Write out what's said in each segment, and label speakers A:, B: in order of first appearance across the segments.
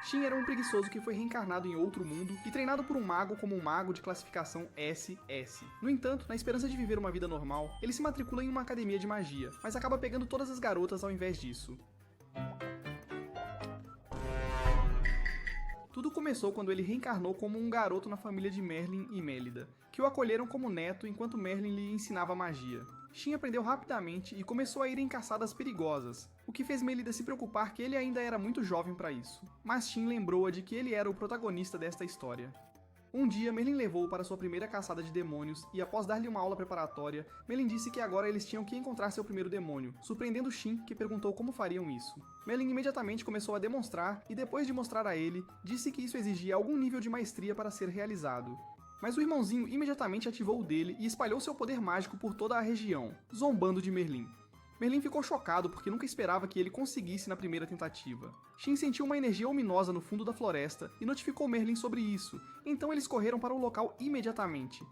A: Shin era um preguiçoso que foi reencarnado em outro mundo e treinado por um mago como um mago de classificação SS. No entanto, na esperança de viver uma vida normal, ele se matricula em uma academia de magia, mas acaba pegando todas as garotas ao invés disso. Tudo começou quando ele reencarnou como um garoto na família de Merlin e Mélida, que o acolheram como neto enquanto Merlin lhe ensinava magia. Shin aprendeu rapidamente e começou a ir em caçadas perigosas, o que fez Mélida se preocupar que ele ainda era muito jovem para isso. Mas Shin lembrou-a de que ele era o protagonista desta história. Um dia, Merlin levou-o para sua primeira caçada de demônios e, após dar-lhe uma aula preparatória, Merlin disse que agora eles tinham que encontrar seu primeiro demônio, surpreendendo Shin, que perguntou como fariam isso. Merlin imediatamente começou a demonstrar e, depois de mostrar a ele, disse que isso exigia algum nível de maestria para ser realizado. Mas o irmãozinho imediatamente ativou o dele e espalhou seu poder mágico por toda a região, zombando de Merlin. Merlin ficou chocado porque nunca esperava que ele conseguisse na primeira tentativa. Shin sentiu uma energia ominosa no fundo da floresta e notificou Merlin sobre isso, então eles correram para o local imediatamente.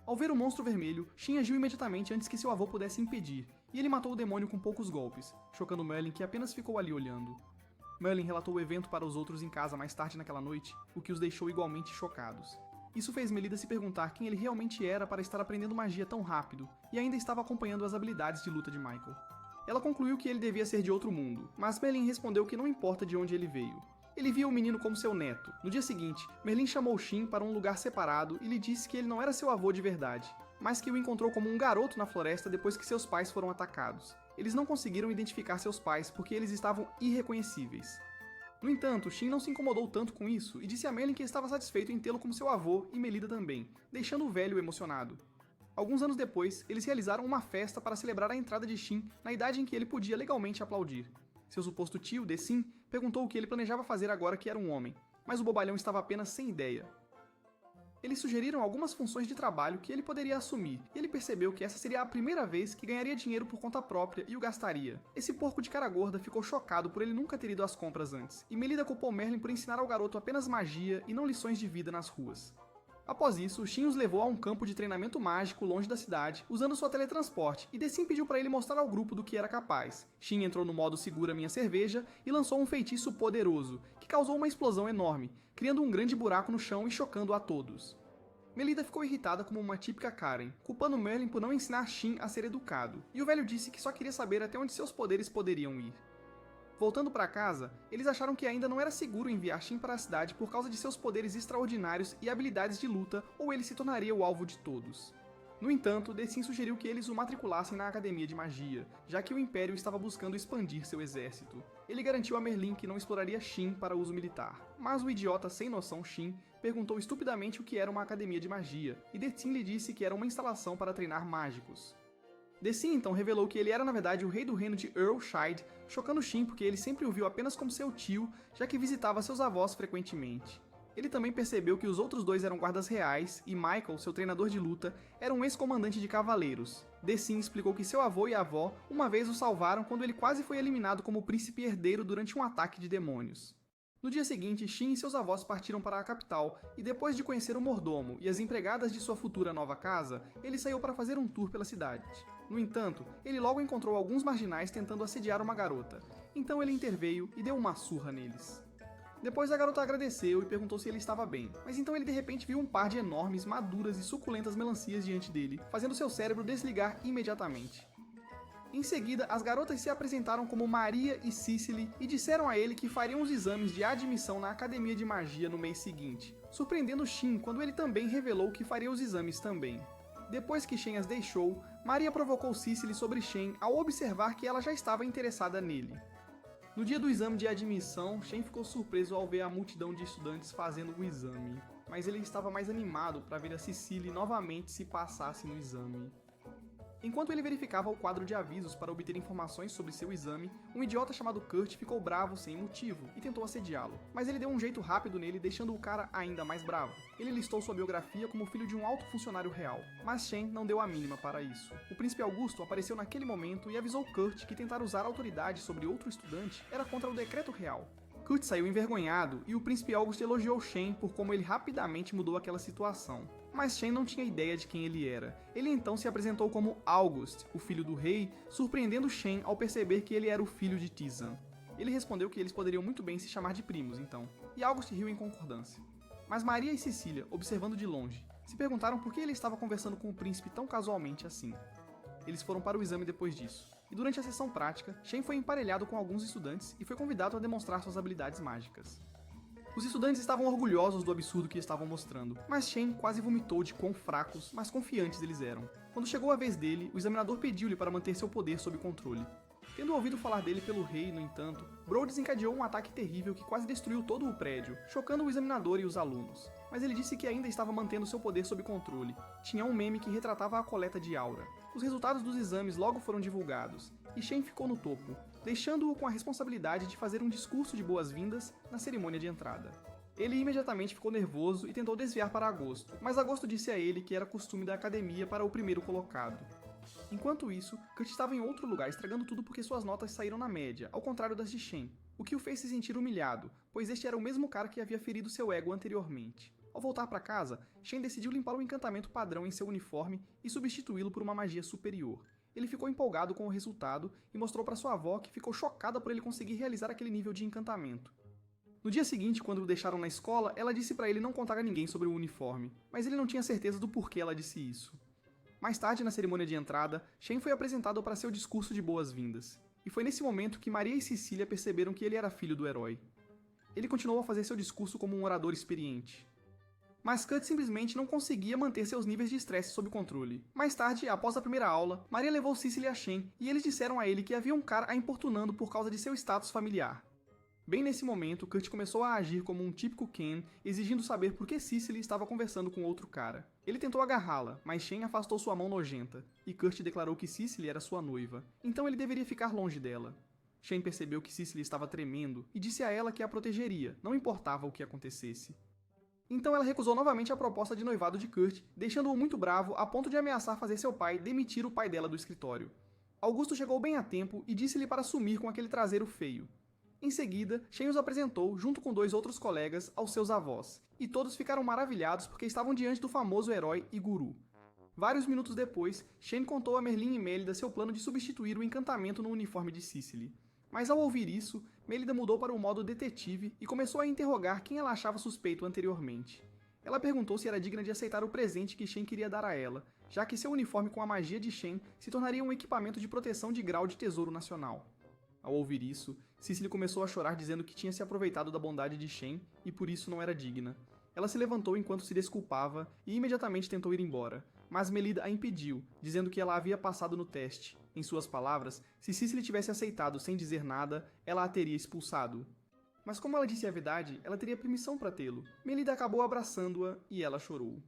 A: Ao ver o monstro vermelho, Shin agiu imediatamente antes que seu avô pudesse impedir, e ele matou o demônio com poucos golpes, chocando Merlin, que apenas ficou ali olhando. Merlin relatou o evento para os outros em casa mais tarde naquela noite, o que os deixou igualmente chocados. Isso fez Mélida se perguntar quem ele realmente era para estar aprendendo magia tão rápido, e ainda estava acompanhando as habilidades de luta de Michael. Ela concluiu que ele devia ser de outro mundo, mas Merlin respondeu que não importa de onde ele veio. Ele via o menino como seu neto. No dia seguinte, Merlin chamou Shin para um lugar separado e lhe disse que ele não era seu avô de verdade, mas que o encontrou como um garoto na floresta depois que seus pais foram atacados. Eles não conseguiram identificar seus pais porque eles estavam irreconhecíveis. No entanto, Shin não se incomodou tanto com isso e disse a Merlin que estava satisfeito em tê-lo como seu avô e Mélida também, deixando o velho emocionado. Alguns anos depois, eles realizaram uma festa para celebrar a entrada de Shin na idade em que ele podia legalmente aplaudir. Seu suposto tio, Decim, perguntou o que ele planejava fazer agora que era um homem, mas o bobalhão estava apenas sem ideia. Eles sugeriram algumas funções de trabalho que ele poderia assumir, e ele percebeu que essa seria a primeira vez que ganharia dinheiro por conta própria e o gastaria. Esse porco de cara gorda ficou chocado por ele nunca ter ido às compras antes, e Mélida culpou Merlin por ensinar ao garoto apenas magia e não lições de vida nas ruas. Após isso, Shin os levou a um campo de treinamento mágico longe da cidade, usando sua teletransporte, e Decim pediu para ele mostrar ao grupo do que era capaz. Shin entrou no modo segura minha cerveja e lançou um feitiço poderoso, que causou uma explosão enorme, criando um grande buraco no chão e chocando a todos. Mélida ficou irritada como uma típica Karen, culpando Merlin por não ensinar Shin a ser educado, e o velho disse que só queria saber até onde seus poderes poderiam ir. Voltando para casa, eles acharam que ainda não era seguro enviar Shin para a cidade por causa de seus poderes extraordinários e habilidades de luta, ou ele se tornaria o alvo de todos. No entanto, Decim sugeriu que eles o matriculassem na Academia de Magia, já que o Império estava buscando expandir seu exército. Ele garantiu a Merlin que não exploraria Shin para uso militar, mas o idiota sem noção Shin perguntou estupidamente o que era uma Academia de Magia, e Decim lhe disse que era uma instalação para treinar mágicos. Decim então revelou que ele era na verdade o rei do reino de Earlshide, chocando Shin porque ele sempre o viu apenas como seu tio, já que visitava seus avós frequentemente. Ele também percebeu que os outros dois eram guardas reais e Michael, seu treinador de luta, era um ex-comandante de cavaleiros. Decim explicou que seu avô e avó uma vez o salvaram quando ele quase foi eliminado como príncipe herdeiro durante um ataque de demônios. No dia seguinte, Shin e seus avós partiram para a capital, e depois de conhecer o mordomo e as empregadas de sua futura nova casa, ele saiu para fazer um tour pela cidade. No entanto, ele logo encontrou alguns marginais tentando assediar uma garota, então ele interveio e deu uma surra neles. Depois a garota agradeceu e perguntou se ele estava bem, mas então ele de repente viu um par de enormes, maduras e suculentas melancias diante dele, fazendo seu cérebro desligar imediatamente. Em seguida, as garotas se apresentaram como Maria e Cicely e disseram a ele que fariam os exames de admissão na Academia de Magia no mês seguinte, surpreendendo Shin quando ele também revelou que faria os exames também. Depois que Shen as deixou, Maria provocou Cicely sobre Shen ao observar que ela já estava interessada nele. No dia do exame de admissão, Shen ficou surpreso ao ver a multidão de estudantes fazendo o exame, mas ele estava mais animado para ver a Cicely novamente se passasse no exame. Enquanto ele verificava o quadro de avisos para obter informações sobre seu exame, um idiota chamado Kurt ficou bravo sem motivo e tentou assediá-lo, mas ele deu um jeito rápido nele, deixando o cara ainda mais bravo. Ele listou sua biografia como filho de um alto funcionário real, mas Shen não deu a mínima para isso. O príncipe Augusto apareceu naquele momento e avisou Kurt que tentar usar autoridade sobre outro estudante era contra o decreto real. Kurt saiu envergonhado e o príncipe August elogiou Shen por como ele rapidamente mudou aquela situação. Mas Shen não tinha ideia de quem ele era. Ele então se apresentou como August, o filho do rei, surpreendendo Shen ao perceber que ele era o filho de Tizan. Ele respondeu que eles poderiam muito bem se chamar de primos, então, e August riu em concordância. Mas Maria e Cecília, observando de longe, se perguntaram por que ele estava conversando com o príncipe tão casualmente assim. Eles foram para o exame depois disso, e durante a sessão prática, Shen foi emparelhado com alguns estudantes e foi convidado a demonstrar suas habilidades mágicas. Os estudantes estavam orgulhosos do absurdo que estavam mostrando, mas Shen quase vomitou de quão fracos, mas confiantes eles eram. Quando chegou a vez dele, o examinador pediu-lhe para manter seu poder sob controle. Tendo ouvido falar dele pelo rei, no entanto, Brough desencadeou um ataque terrível que quase destruiu todo o prédio, chocando o examinador e os alunos. Mas ele disse que ainda estava mantendo seu poder sob controle. Tinha um meme que retratava a coleta de aura. Os resultados dos exames logo foram divulgados, e Shen ficou no topo, deixando-o com a responsabilidade de fazer um discurso de boas-vindas na cerimônia de entrada. Ele imediatamente ficou nervoso e tentou desviar para Agosto, mas Agosto disse a ele que era costume da academia para o primeiro colocado. Enquanto isso, Kurt estava em outro lugar estragando tudo porque suas notas saíram na média, ao contrário das de Shen, o que o fez se sentir humilhado, pois este era o mesmo cara que havia ferido seu ego anteriormente. Ao voltar para casa, Shen decidiu limpar o encantamento padrão em seu uniforme e substituí-lo por uma magia superior. Ele ficou empolgado com o resultado e mostrou para sua avó que ficou chocada por ele conseguir realizar aquele nível de encantamento. No dia seguinte, quando o deixaram na escola, ela disse para ele não contar a ninguém sobre o uniforme, mas ele não tinha certeza do porquê ela disse isso. Mais tarde, na cerimônia de entrada, Shen foi apresentado para seu discurso de boas-vindas. E foi nesse momento que Maria e Cecília perceberam que ele era filho do herói. Ele continuou a fazer seu discurso como um orador experiente. Mas Kurt simplesmente não conseguia manter seus níveis de estresse sob controle. Mais tarde, após a primeira aula, Maria levou Cecily a Shen e eles disseram a ele que havia um cara a importunando por causa de seu status familiar. Bem nesse momento, Kurt começou a agir como um típico Ken, exigindo saber por que Cecily estava conversando com outro cara. Ele tentou agarrá-la, mas Shen afastou sua mão nojenta, e Kurt declarou que Cecily era sua noiva, então ele deveria ficar longe dela. Shen percebeu que Cecily estava tremendo e disse a ela que a protegeria, não importava o que acontecesse. Então ela recusou novamente a proposta de noivado de Kurt, deixando-o muito bravo a ponto de ameaçar fazer seu pai demitir o pai dela do escritório. Augusto chegou bem a tempo e disse-lhe para sumir com aquele traseiro feio. Em seguida, Shen os apresentou, junto com 2 outros colegas, aos seus avós, e todos ficaram maravilhados porque estavam diante do famoso herói e guru. Vários minutos depois, Shen contou a Merlin e Mélida seu plano de substituir o encantamento no uniforme de Cecily. Mas ao ouvir isso, Mélida mudou para o modo detetive e começou a interrogar quem ela achava suspeito anteriormente. Ela perguntou se era digna de aceitar o presente que Shen queria dar a ela, já que seu uniforme com a magia de Shen se tornaria um equipamento de proteção de grau de tesouro nacional. Ao ouvir isso, Cecily começou a chorar dizendo que tinha se aproveitado da bondade de Shen e por isso não era digna. Ela se levantou enquanto se desculpava e imediatamente tentou ir embora, mas Mélida a impediu, dizendo que ela havia passado no teste. Em suas palavras, se Cecily tivesse aceitado sem dizer nada, ela a teria expulsado. Mas como ela disse a verdade, ela teria permissão para tê-lo. Mélida acabou abraçando-a e ela chorou.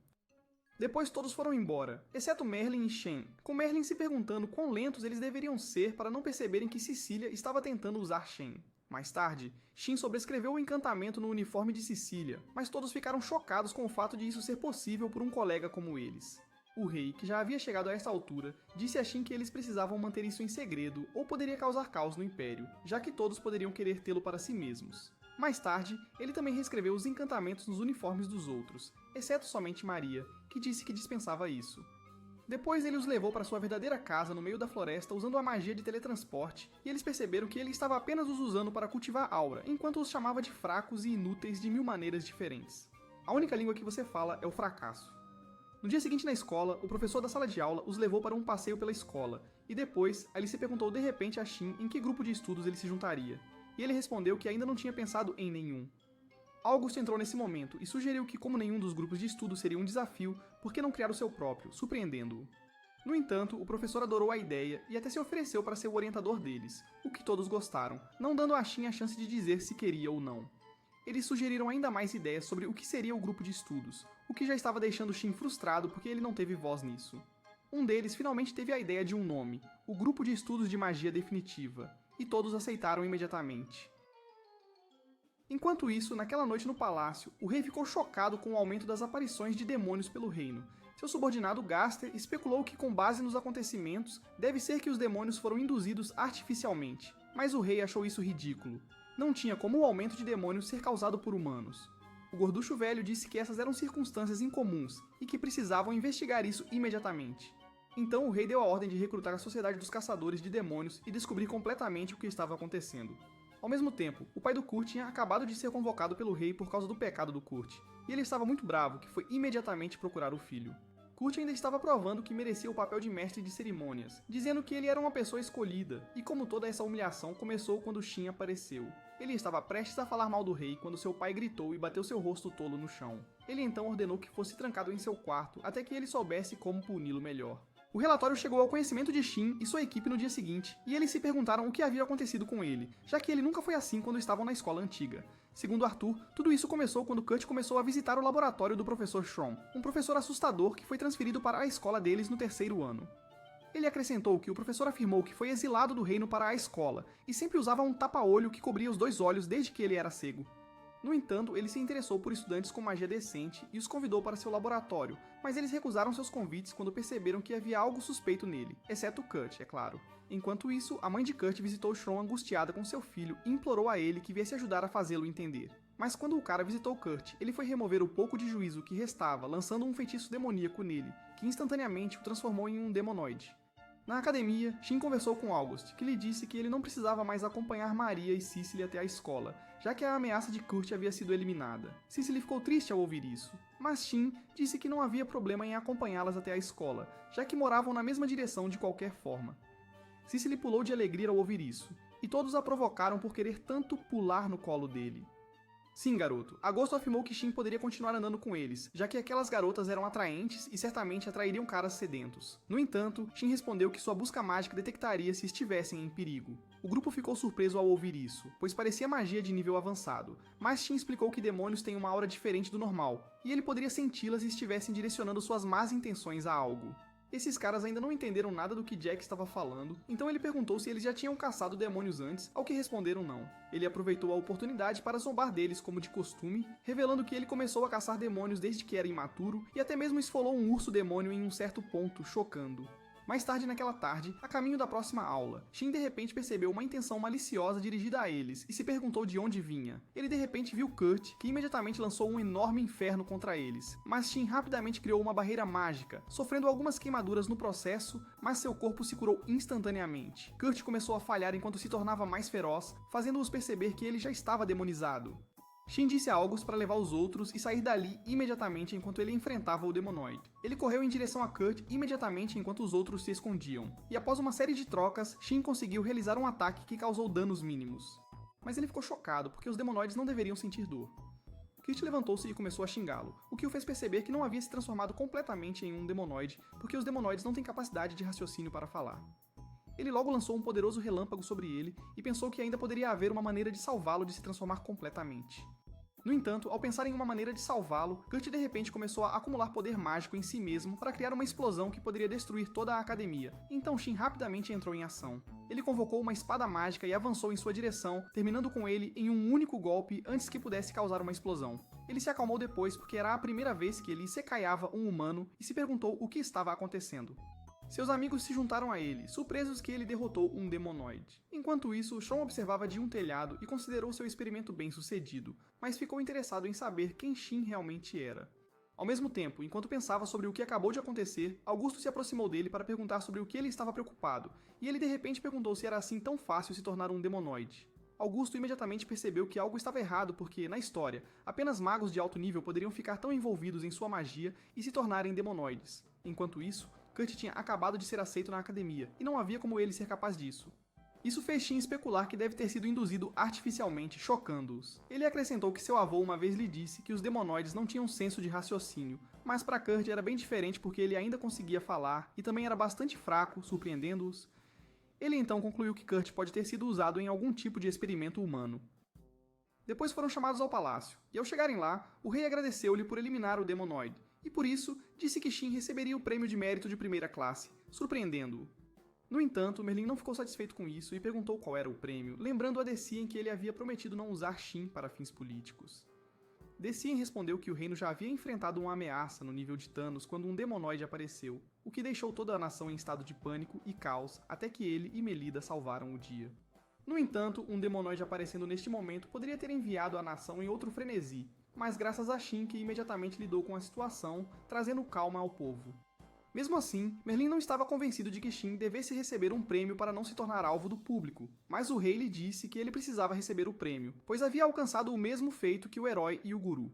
A: Depois todos foram embora, exceto Merlin e Shen, com Merlin se perguntando quão lentos eles deveriam ser para não perceberem que Cecília estava tentando usar Shen. Mais tarde, Shen sobrescreveu o encantamento no uniforme de Cecília, mas todos ficaram chocados com o fato de isso ser possível por um colega como eles. O rei, que já havia chegado a esta altura, disse a Shen que eles precisavam manter isso em segredo ou poderia causar caos no Império, já que todos poderiam querer tê-lo para si mesmos. Mais tarde, ele também reescreveu os encantamentos nos uniformes dos outros, exceto somente Maria, que disse que dispensava isso. Depois ele os levou para sua verdadeira casa no meio da floresta usando a magia de teletransporte, e eles perceberam que ele estava apenas os usando para cultivar aura, enquanto os chamava de fracos e inúteis de 1000 maneiras diferentes. A única língua que você fala é o fracasso. No dia seguinte na escola, o professor da sala de aula os levou para um passeio pela escola, e depois, Alice perguntou de repente a Shin em que grupo de estudos ele se juntaria, e ele respondeu que ainda não tinha pensado em nenhum. August entrou nesse momento e sugeriu que, como nenhum dos grupos de estudo seria um desafio, por que não criar o seu próprio, surpreendendo-o? No entanto, o professor adorou a ideia e até se ofereceu para ser o orientador deles, o que todos gostaram, não dando a Shin a chance de dizer se queria ou não. Eles sugeriram ainda mais ideias sobre o que seria o grupo de estudos, o que já estava deixando Shin frustrado porque ele não teve voz nisso. Um deles finalmente teve a ideia de um nome, o Grupo de Estudos de Magia Definitiva, e todos aceitaram imediatamente. Enquanto isso, naquela noite no palácio, o rei ficou chocado com o aumento das aparições de demônios pelo reino. Seu subordinado Gaster especulou que, com base nos acontecimentos, deve ser que os demônios foram induzidos artificialmente, mas o rei achou isso ridículo. Não tinha como o aumento de demônios ser causado por humanos. O gorducho velho disse que essas eram circunstâncias incomuns e que precisavam investigar isso imediatamente. Então o rei deu a ordem de recrutar a Sociedade dos Caçadores de Demônios e descobrir completamente o que estava acontecendo. Ao mesmo tempo, o pai do Kurt tinha acabado de ser convocado pelo rei por causa do pecado do Kurt, e ele estava muito bravo, que foi imediatamente procurar o filho. Kurt ainda estava provando que merecia o papel de mestre de cerimônias, dizendo que ele era uma pessoa escolhida, e como toda essa humilhação começou quando Shin apareceu. Ele estava prestes a falar mal do rei quando seu pai gritou e bateu seu rosto tolo no chão. Ele então ordenou que fosse trancado em seu quarto até que ele soubesse como puni-lo melhor. O relatório chegou ao conhecimento de Shin e sua equipe no dia seguinte, e eles se perguntaram o que havia acontecido com ele, já que ele nunca foi assim quando estavam na escola antiga. Segundo Arthur, tudo isso começou quando Kurt começou a visitar o laboratório do professor Shrom, um professor assustador que foi transferido para a escola deles no 3º ano. Ele acrescentou que o professor afirmou que foi exilado do reino para a escola, e sempre usava um tapa-olho que cobria os 2 olhos desde que ele era cego. No entanto, ele se interessou por estudantes com magia decente e os convidou para seu laboratório, mas eles recusaram seus convites quando perceberam que havia algo suspeito nele, exceto Kurt, é claro. Enquanto isso, a mãe de Kurt visitou Shrom angustiada com seu filho e implorou a ele que viesse ajudar a fazê-lo entender. Mas quando o cara visitou Kurt, ele foi remover o pouco de juízo que restava, lançando um feitiço demoníaco nele, que instantaneamente o transformou em um demonoide. Na academia, Shin conversou com August, que lhe disse que ele não precisava mais acompanhar Maria e Cicely até a escola, já que a ameaça de Kurt havia sido eliminada. Cicely ficou triste ao ouvir isso, mas Shin disse que não havia problema em acompanhá-las até a escola, já que moravam na mesma direção de qualquer forma. Cicely pulou de alegria ao ouvir isso, e todos a provocaram por querer tanto pular no colo dele. Sim, garoto. Agosto afirmou que Shin poderia continuar andando com eles, já que aquelas garotas eram atraentes e certamente atrairiam caras sedentos. No entanto, Shin respondeu que sua busca mágica detectaria se estivessem em perigo. O grupo ficou surpreso ao ouvir isso, pois parecia magia de nível avançado, mas Shin explicou que demônios têm uma aura diferente do normal, e ele poderia senti-las se estivessem direcionando suas más intenções a algo. Esses caras ainda não entenderam nada do que Jack estava falando, então ele perguntou se eles já tinham caçado demônios antes, ao que responderam não. Ele aproveitou a oportunidade para zombar deles como de costume, revelando que ele começou a caçar demônios desde que era imaturo e até mesmo esfolou um urso demônio em um certo ponto, chocando. Mais tarde naquela tarde, a caminho da próxima aula, Shin de repente percebeu uma intenção maliciosa dirigida a eles e se perguntou de onde vinha. Ele de repente viu Kurt, que imediatamente lançou um enorme inferno contra eles, mas Shin rapidamente criou uma barreira mágica, sofrendo algumas queimaduras no processo, mas seu corpo se curou instantaneamente. Kurt começou a falhar enquanto se tornava mais feroz, fazendo-os perceber que ele já estava demonizado. Shin disse a August para levar os outros e sair dali imediatamente enquanto ele enfrentava o demonoide. Ele correu em direção a Kurt imediatamente enquanto os outros se escondiam, e após uma série de trocas, Shin conseguiu realizar um ataque que causou danos mínimos. Mas ele ficou chocado porque os demonoides não deveriam sentir dor. Kurt levantou-se e começou a xingá-lo, o que o fez perceber que não havia se transformado completamente em um demonoide, porque os demonoides não têm capacidade de raciocínio para falar. Ele logo lançou um poderoso relâmpago sobre ele e pensou que ainda poderia haver uma maneira de salvá-lo de se transformar completamente. No entanto, ao pensar em uma maneira de salvá-lo, Kurt de repente começou a acumular poder mágico em si mesmo para criar uma explosão que poderia destruir toda a academia, então Shin rapidamente entrou em ação. Ele convocou uma espada mágica e avançou em sua direção, terminando com ele em um único golpe antes que pudesse causar uma explosão. Ele se acalmou depois porque era a primeira vez que ele secaiava um humano e se perguntou o que estava acontecendo. Seus amigos se juntaram a ele, surpresos que ele derrotou um demonoide. Enquanto isso, Shrom observava de um telhado e considerou seu experimento bem sucedido, mas ficou interessado em saber quem Shin realmente era. Ao mesmo tempo, enquanto pensava sobre o que acabou de acontecer, Augusto se aproximou dele para perguntar sobre o que ele estava preocupado, e ele de repente perguntou se era assim tão fácil se tornar um demonoide. Augusto imediatamente percebeu que algo estava errado porque, na história, apenas magos de alto nível poderiam ficar tão envolvidos em sua magia e se tornarem demonoides. Enquanto isso, Kurt tinha acabado de ser aceito na academia, e não havia como ele ser capaz disso. Isso fez Shin especular que deve ter sido induzido artificialmente, chocando-os. Ele acrescentou que seu avô uma vez lhe disse que os demonoides não tinham senso de raciocínio, mas para Kurt era bem diferente porque ele ainda conseguia falar e também era bastante fraco, surpreendendo-os. Ele então concluiu que Kurt pode ter sido usado em algum tipo de experimento humano. Depois foram chamados ao palácio, e ao chegarem lá, o rei agradeceu-lhe por eliminar o demonoide, e por isso disse que Shin receberia o prêmio de mérito de primeira classe, surpreendendo-o. No entanto, Merlin não ficou satisfeito com isso e perguntou qual era o prêmio, lembrando a Decien que ele havia prometido não usar Shin para fins políticos. Decien respondeu que o reino já havia enfrentado uma ameaça no nível de Thanos quando um demonoide apareceu, o que deixou toda a nação em estado de pânico e caos até que ele e Melida salvaram o dia. No entanto, um demonoide aparecendo neste momento poderia ter enviado a nação em outro frenesi, mas graças a Shin que imediatamente lidou com a situação, trazendo calma ao povo. Mesmo assim, Merlin não estava convencido de que Shin devesse receber um prêmio para não se tornar alvo do público, mas o rei lhe disse que ele precisava receber o prêmio, pois havia alcançado o mesmo feito que o herói e o guru.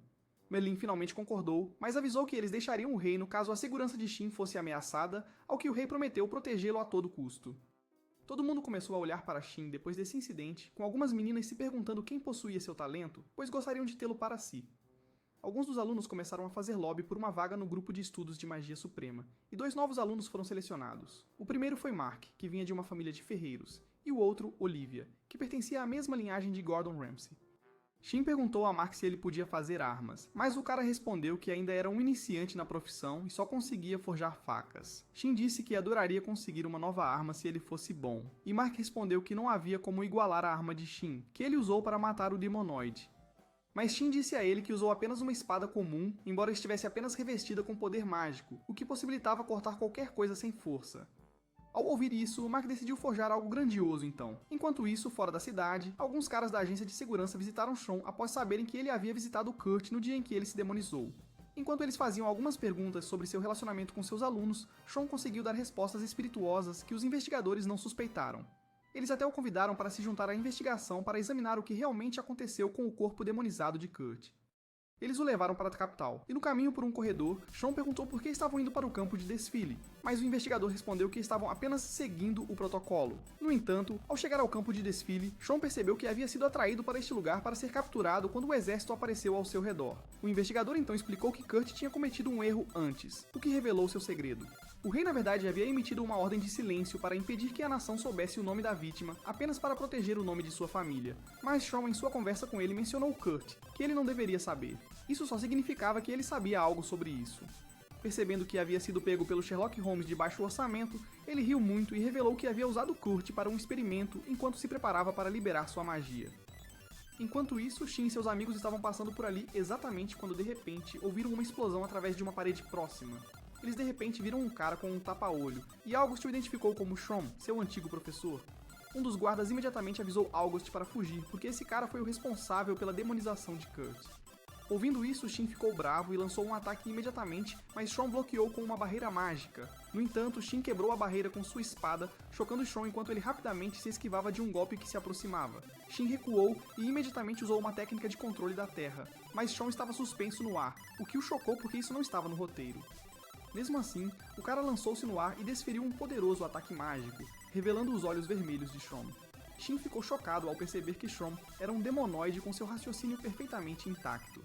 A: Merlin finalmente concordou, mas avisou que eles deixariam o reino caso a segurança de Shin fosse ameaçada, ao que o rei prometeu protegê-lo a todo custo. Todo mundo começou a olhar para Shin depois desse incidente, com algumas meninas se perguntando quem possuía seu talento, pois gostariam de tê-lo para si. Alguns dos alunos começaram a fazer lobby por uma vaga no grupo de estudos de magia suprema, e 2 novos alunos foram selecionados. O primeiro foi Mark, que vinha de uma família de ferreiros, e o outro, Olivia, que pertencia à mesma linhagem de Gordon Ramsay. Shin perguntou a Mark se ele podia fazer armas, mas o cara respondeu que ainda era um iniciante na profissão e só conseguia forjar facas. Shin disse que adoraria conseguir uma nova arma se ele fosse bom, e Mark respondeu que não havia como igualar a arma de Shin, que ele usou para matar o demonoide. Mas Shin disse a ele que usou apenas uma espada comum, embora estivesse apenas revestida com poder mágico, o que possibilitava cortar qualquer coisa sem força. Ao ouvir isso, Mark decidiu forjar algo grandioso então. Enquanto isso, fora da cidade, alguns caras da agência de segurança visitaram Sean após saberem que ele havia visitado Kurt no dia em que ele se demonizou. Enquanto eles faziam algumas perguntas sobre seu relacionamento com seus alunos, Sean conseguiu dar respostas espirituosas que os investigadores não suspeitaram. Eles até o convidaram para se juntar à investigação para examinar o que realmente aconteceu com o corpo demonizado de Kurt. Eles o levaram para a capital, e no caminho por um corredor, Sean perguntou por que estavam indo para o campo de desfile, mas o investigador respondeu que estavam apenas seguindo o protocolo. No entanto, ao chegar ao campo de desfile, Sean percebeu que havia sido atraído para este lugar para ser capturado quando o exército apareceu ao seu redor. O investigador então explicou que Kurt tinha cometido um erro antes, o que revelou seu segredo. O rei, na verdade, havia emitido uma ordem de silêncio para impedir que a nação soubesse o nome da vítima, apenas para proteger o nome de sua família. Mas Sean, em sua conversa com ele, mencionou Kurt, que ele não deveria saber. Isso só significava que ele sabia algo sobre isso. Percebendo que havia sido pego pelo Sherlock Holmes de baixo orçamento, ele riu muito e revelou que havia usado Kurt para um experimento enquanto se preparava para liberar sua magia. Enquanto isso, Shin e seus amigos estavam passando por ali exatamente quando de repente ouviram uma explosão através de uma parede próxima. Eles de repente viram um cara com um tapa-olho, e August o identificou como Sean, seu antigo professor. Um dos guardas imediatamente avisou August para fugir, porque esse cara foi o responsável pela demonização de Kurt. Ouvindo isso, Shin ficou bravo e lançou um ataque imediatamente, mas Sean bloqueou com uma barreira mágica. No entanto, Shin quebrou a barreira com sua espada, chocando Sean enquanto ele rapidamente se esquivava de um golpe que se aproximava. Shin recuou e imediatamente usou uma técnica de controle da terra, mas Sean estava suspenso no ar, o que o chocou porque isso não estava no roteiro. Mesmo assim, o cara lançou-se no ar e desferiu um poderoso ataque mágico, revelando os olhos vermelhos de Sean. Shin ficou chocado ao perceber que Sean era um demonoide com seu raciocínio perfeitamente intacto.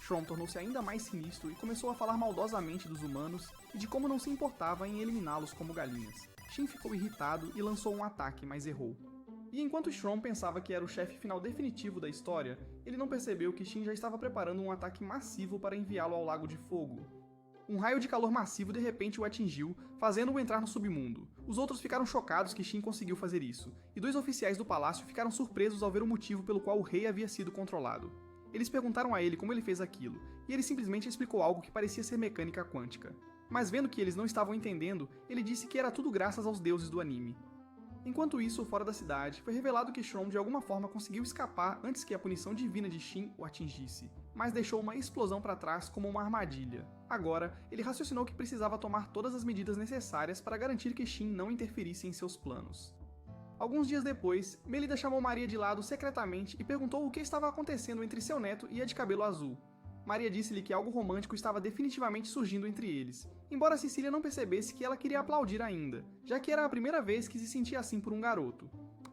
A: Sean tornou-se ainda mais sinistro e começou a falar maldosamente dos humanos e de como não se importava em eliminá-los como galinhas. Shin ficou irritado e lançou um ataque, mas errou. E enquanto Sean pensava que era o chefe final definitivo da história, ele não percebeu que Shin já estava preparando um ataque massivo para enviá-lo ao Lago de Fogo. Um raio de calor massivo de repente o atingiu, fazendo-o entrar no submundo. Os outros ficaram chocados que Shin conseguiu fazer isso, e 2 oficiais do palácio ficaram surpresos ao ver o motivo pelo qual o rei havia sido controlado. Eles perguntaram a ele como ele fez aquilo, e ele simplesmente explicou algo que parecia ser mecânica quântica. Mas vendo que eles não estavam entendendo, ele disse que era tudo graças aos deuses do anime. Enquanto isso, fora da cidade, foi revelado que Sean de alguma forma conseguiu escapar antes que a punição divina de Shin o atingisse, mas deixou uma explosão para trás como uma armadilha. Agora, ele raciocinou que precisava tomar todas as medidas necessárias para garantir que Shin não interferisse em seus planos. Alguns dias depois, Melida chamou Maria de lado secretamente e perguntou o que estava acontecendo entre seu neto e a de cabelo azul. Maria disse-lhe que algo romântico estava definitivamente surgindo entre eles, embora Cecília não percebesse que ela queria aplaudir ainda, já que era a primeira vez que se sentia assim por um garoto.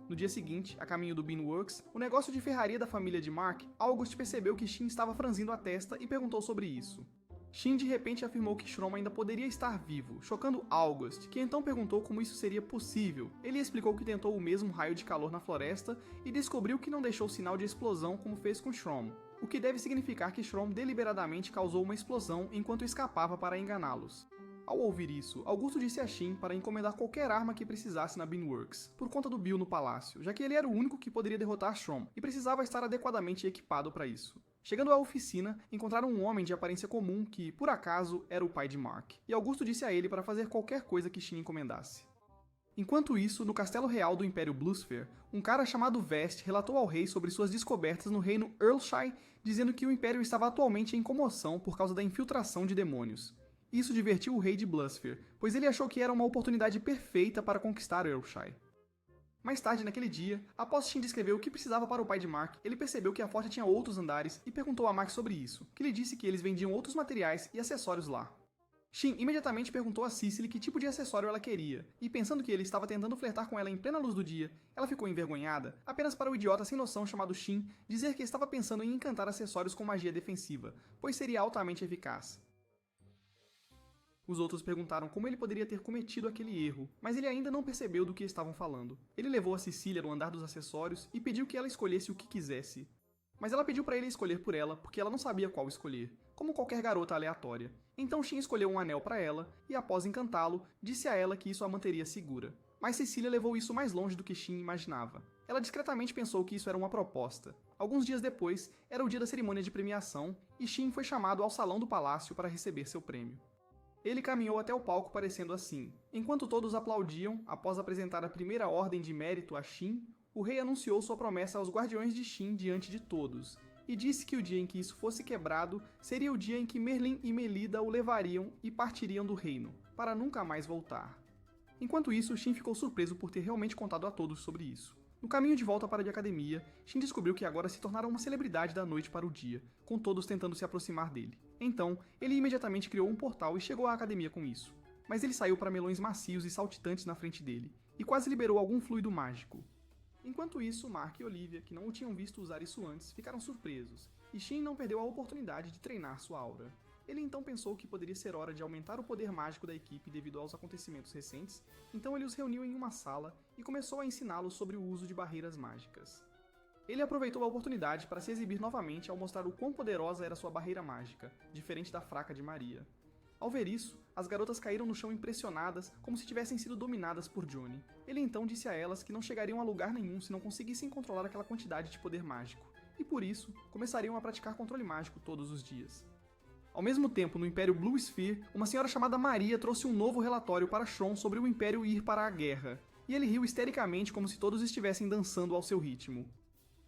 A: No dia seguinte, a caminho do Beanworks, o negócio de ferraria da família de Mark, August percebeu que Shin estava franzindo a testa e perguntou sobre isso. Shin de repente afirmou que Shrom ainda poderia estar vivo, chocando August, que então perguntou como isso seria possível. Ele explicou que tentou o mesmo raio de calor na floresta e descobriu que não deixou sinal de explosão como fez com Shrom, o que deve significar que Shrom deliberadamente causou uma explosão enquanto escapava para enganá-los. Ao ouvir isso, Augusto disse a Shin para encomendar qualquer arma que precisasse na Beanworks, por conta do Bill no palácio, já que ele era o único que poderia derrotar Shrom e precisava estar adequadamente equipado para isso. Chegando à oficina, encontraram um homem de aparência comum que, por acaso, era o pai de Mark, e Augusto disse a ele para fazer qualquer coisa que Shin encomendasse. Enquanto isso, no castelo real do Império Bluesfare, um cara chamado Vest relatou ao rei sobre suas descobertas no reino Earlshire, dizendo que o Império estava atualmente em comoção por causa da infiltração de demônios. Isso divertiu o rei de Blusphere, pois ele achou que era uma oportunidade perfeita para conquistar Earlshire. Mais tarde naquele dia, após Shin descrever o que precisava para o pai de Mark, ele percebeu que a forja tinha outros andares e perguntou a Mark sobre isso, que lhe disse que eles vendiam outros materiais e acessórios lá. Shin imediatamente perguntou a Cicely que tipo de acessório ela queria, e pensando que ele estava tentando flertar com ela em plena luz do dia, ela ficou envergonhada, apenas para o idiota sem noção chamado Shin dizer que estava pensando em encantar acessórios com magia defensiva, pois seria altamente eficaz. Os outros perguntaram como ele poderia ter cometido aquele erro, mas ele ainda não percebeu do que estavam falando. Ele levou a Cecília no andar dos acessórios e pediu que ela escolhesse o que quisesse. Mas ela pediu para ele escolher por ela, porque ela não sabia qual escolher, como qualquer garota aleatória. Então Shin escolheu um anel para ela, e após encantá-lo, disse a ela que isso a manteria segura. Mas Cecília levou isso mais longe do que Shin imaginava. Ela discretamente pensou que isso era uma proposta. Alguns dias depois, era o dia da cerimônia de premiação, e Shin foi chamado ao salão do palácio para receber seu prêmio. Ele caminhou até o palco parecendo assim. Enquanto todos aplaudiam, após apresentar a primeira ordem de mérito a Shin, o rei anunciou sua promessa aos guardiões de Shin diante de todos, e disse que o dia em que isso fosse quebrado seria o dia em que Merlin e Melida o levariam e partiriam do reino, para nunca mais voltar. Enquanto isso, Shin ficou surpreso por ter realmente contado a todos sobre isso. No caminho de volta para a academia, Shin descobriu que agora se tornara uma celebridade da noite para o dia, com todos tentando se aproximar dele. Então, ele imediatamente criou um portal e chegou à academia com isso. Mas ele saiu para melões macios e saltitantes na frente dele, e quase liberou algum fluido mágico. Enquanto isso, Mark e Olivia, que não o tinham visto usar isso antes, ficaram surpresos, e Shin não perdeu a oportunidade de treinar sua aura. Ele então pensou que poderia ser hora de aumentar o poder mágico da equipe devido aos acontecimentos recentes, então ele os reuniu em uma sala e começou a ensiná-los sobre o uso de barreiras mágicas. Ele aproveitou a oportunidade para se exibir novamente ao mostrar o quão poderosa era sua barreira mágica, diferente da fraca de Maria. Ao ver isso, as garotas caíram no chão impressionadas, como se tivessem sido dominadas por Johnny. Ele então disse a elas que não chegariam a lugar nenhum se não conseguissem controlar aquela quantidade de poder mágico, e por isso, começariam a praticar controle mágico todos os dias. Ao mesmo tempo, no Império Blue Sphere, uma senhora chamada Maria trouxe um novo relatório para Shron sobre o Império ir para a guerra, e ele riu histericamente como se todos estivessem dançando ao seu ritmo.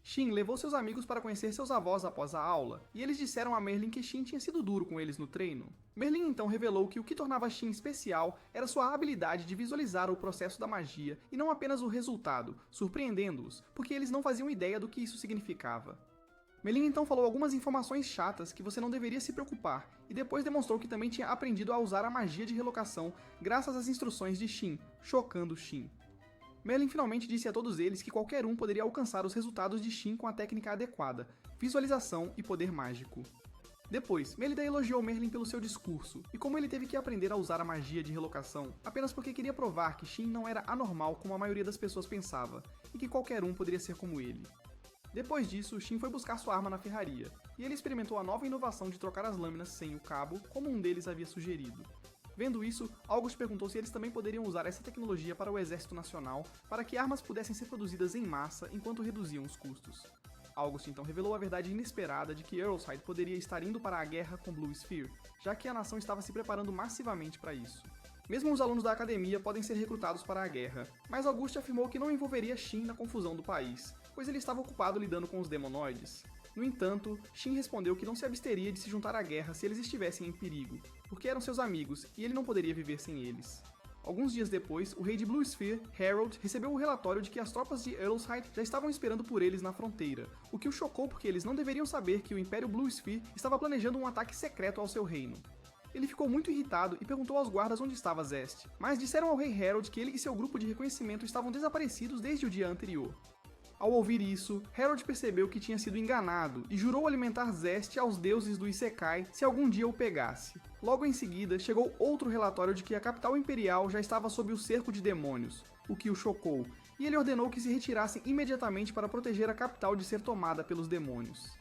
A: Shin levou seus amigos para conhecer seus avós após a aula, e eles disseram a Merlin que Shin tinha sido duro com eles no treino. Merlin então revelou que o que tornava Shin especial era sua habilidade de visualizar o processo da magia e não apenas o resultado, surpreendendo-os, porque eles não faziam ideia do que isso significava. Merlin então falou algumas informações chatas que você não deveria se preocupar, e depois demonstrou que também tinha aprendido a usar a magia de relocação graças às instruções de Shin, chocando Shin. Merlin finalmente disse a todos eles que qualquer um poderia alcançar os resultados de Shin com a técnica adequada, visualização e poder mágico. Depois, Melida elogiou Merlin pelo seu discurso, e como ele teve que aprender a usar a magia de relocação, apenas porque queria provar que Shin não era anormal como a maioria das pessoas pensava, e que qualquer um poderia ser como ele. Depois disso, Shin foi buscar sua arma na ferraria, e ele experimentou a nova inovação de trocar as lâminas sem o cabo, como um deles havia sugerido. Vendo isso, August perguntou se eles também poderiam usar essa tecnologia para o Exército Nacional, para que armas pudessem ser produzidas em massa enquanto reduziam os custos. August então revelou a verdade inesperada de que Earlshire poderia estar indo para a guerra com Blue Sphere, já que a nação estava se preparando massivamente para isso. Mesmo os alunos da academia podem ser recrutados para a guerra, mas August afirmou que não envolveria Shin na confusão do país, pois ele estava ocupado lidando com os demonoides. No entanto, Shin respondeu que não se absteria de se juntar à guerra se eles estivessem em perigo, porque eram seus amigos e ele não poderia viver sem eles. Alguns dias depois, o rei de Blue Sphere, Harold, recebeu o relatório de que as tropas de Earlshire já estavam esperando por eles na fronteira, o que o chocou porque eles não deveriam saber que o Império Blue Sphere estava planejando um ataque secreto ao seu reino. Ele ficou muito irritado e perguntou aos guardas onde estava Zest, mas disseram ao rei Harold que ele e seu grupo de reconhecimento estavam desaparecidos desde o dia anterior. Ao ouvir isso, Harold percebeu que tinha sido enganado e jurou alimentar Zest aos deuses do Isekai se algum dia o pegasse. Logo em seguida, chegou outro relatório de que a capital imperial já estava sob o cerco de demônios, o que o chocou, e ele ordenou que se retirassem imediatamente para proteger a capital de ser tomada pelos demônios.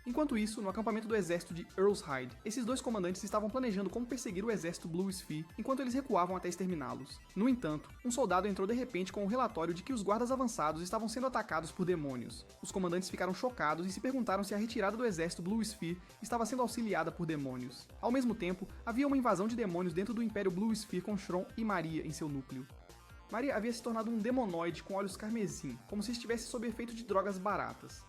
A: Enquanto isso, no acampamento do exército de Earlshire, esses dois comandantes estavam planejando como perseguir o exército Blue Sphere enquanto eles recuavam até exterminá-los. No entanto, um soldado entrou de repente com o relatório de que os guardas avançados estavam sendo atacados por demônios. Os comandantes ficaram chocados e se perguntaram se a retirada do exército Blue Sphere estava sendo auxiliada por demônios. Ao mesmo tempo, havia uma invasão de demônios dentro do Império Blue Sphere com Shron e Maria em seu núcleo. Maria havia se tornado um demonoide com olhos carmesim, como se estivesse sob efeito de drogas baratas.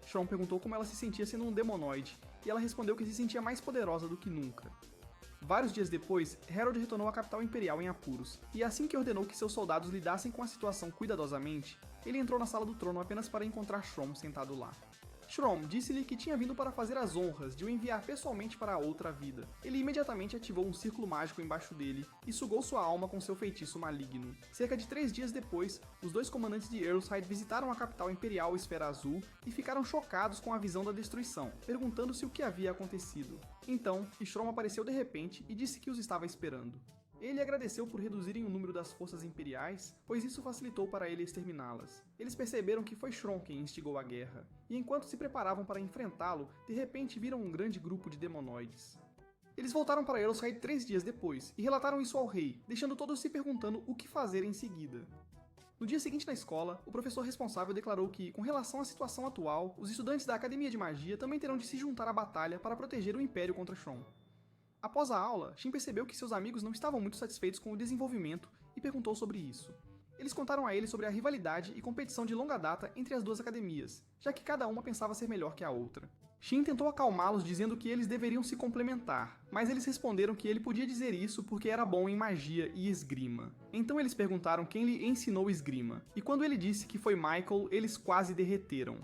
A: Shron perguntou como ela se sentia sendo um demonoide, e ela respondeu que se sentia mais poderosa do que nunca. Vários dias depois, Harold retornou à capital imperial em apuros, e assim que ordenou que seus soldados lidassem com a situação cuidadosamente, ele entrou na sala do trono apenas para encontrar Shrom sentado lá. Shrom disse-lhe que tinha vindo para fazer as honras de o enviar pessoalmente para a outra vida. Ele imediatamente ativou um círculo mágico embaixo dele e sugou sua alma com seu feitiço maligno. Cerca de 3 dias depois, os dois comandantes de Earlshide visitaram a capital imperial Esfera Azul e ficaram chocados com a visão da destruição, perguntando-se o que havia acontecido. Então, Shrom apareceu de repente e disse que os estava esperando. Ele agradeceu por reduzirem o número das forças imperiais, pois isso facilitou para ele exterminá-las. Eles perceberam que foi Shrom quem instigou a guerra, e enquanto se preparavam para enfrentá-lo, de repente viram um grande grupo de demonoides. Eles voltaram para Earlshide 3 dias depois, e relataram isso ao rei, deixando todos se perguntando o que fazer em seguida. No dia seguinte na escola, o professor responsável declarou que, com relação à situação atual, os estudantes da Academia de Magia também terão de se juntar à batalha para proteger o Império contra Shrom. Após a aula, Shin percebeu que seus amigos não estavam muito satisfeitos com o desenvolvimento e perguntou sobre isso. Eles contaram a ele sobre a rivalidade e competição de longa data entre as duas academias, já que cada uma pensava ser melhor que a outra. Shin tentou acalmá-los dizendo que eles deveriam se complementar, mas eles responderam que ele podia dizer isso porque era bom em magia e esgrima. Então eles perguntaram quem lhe ensinou esgrima, e quando ele disse que foi Michael, eles quase derreteram.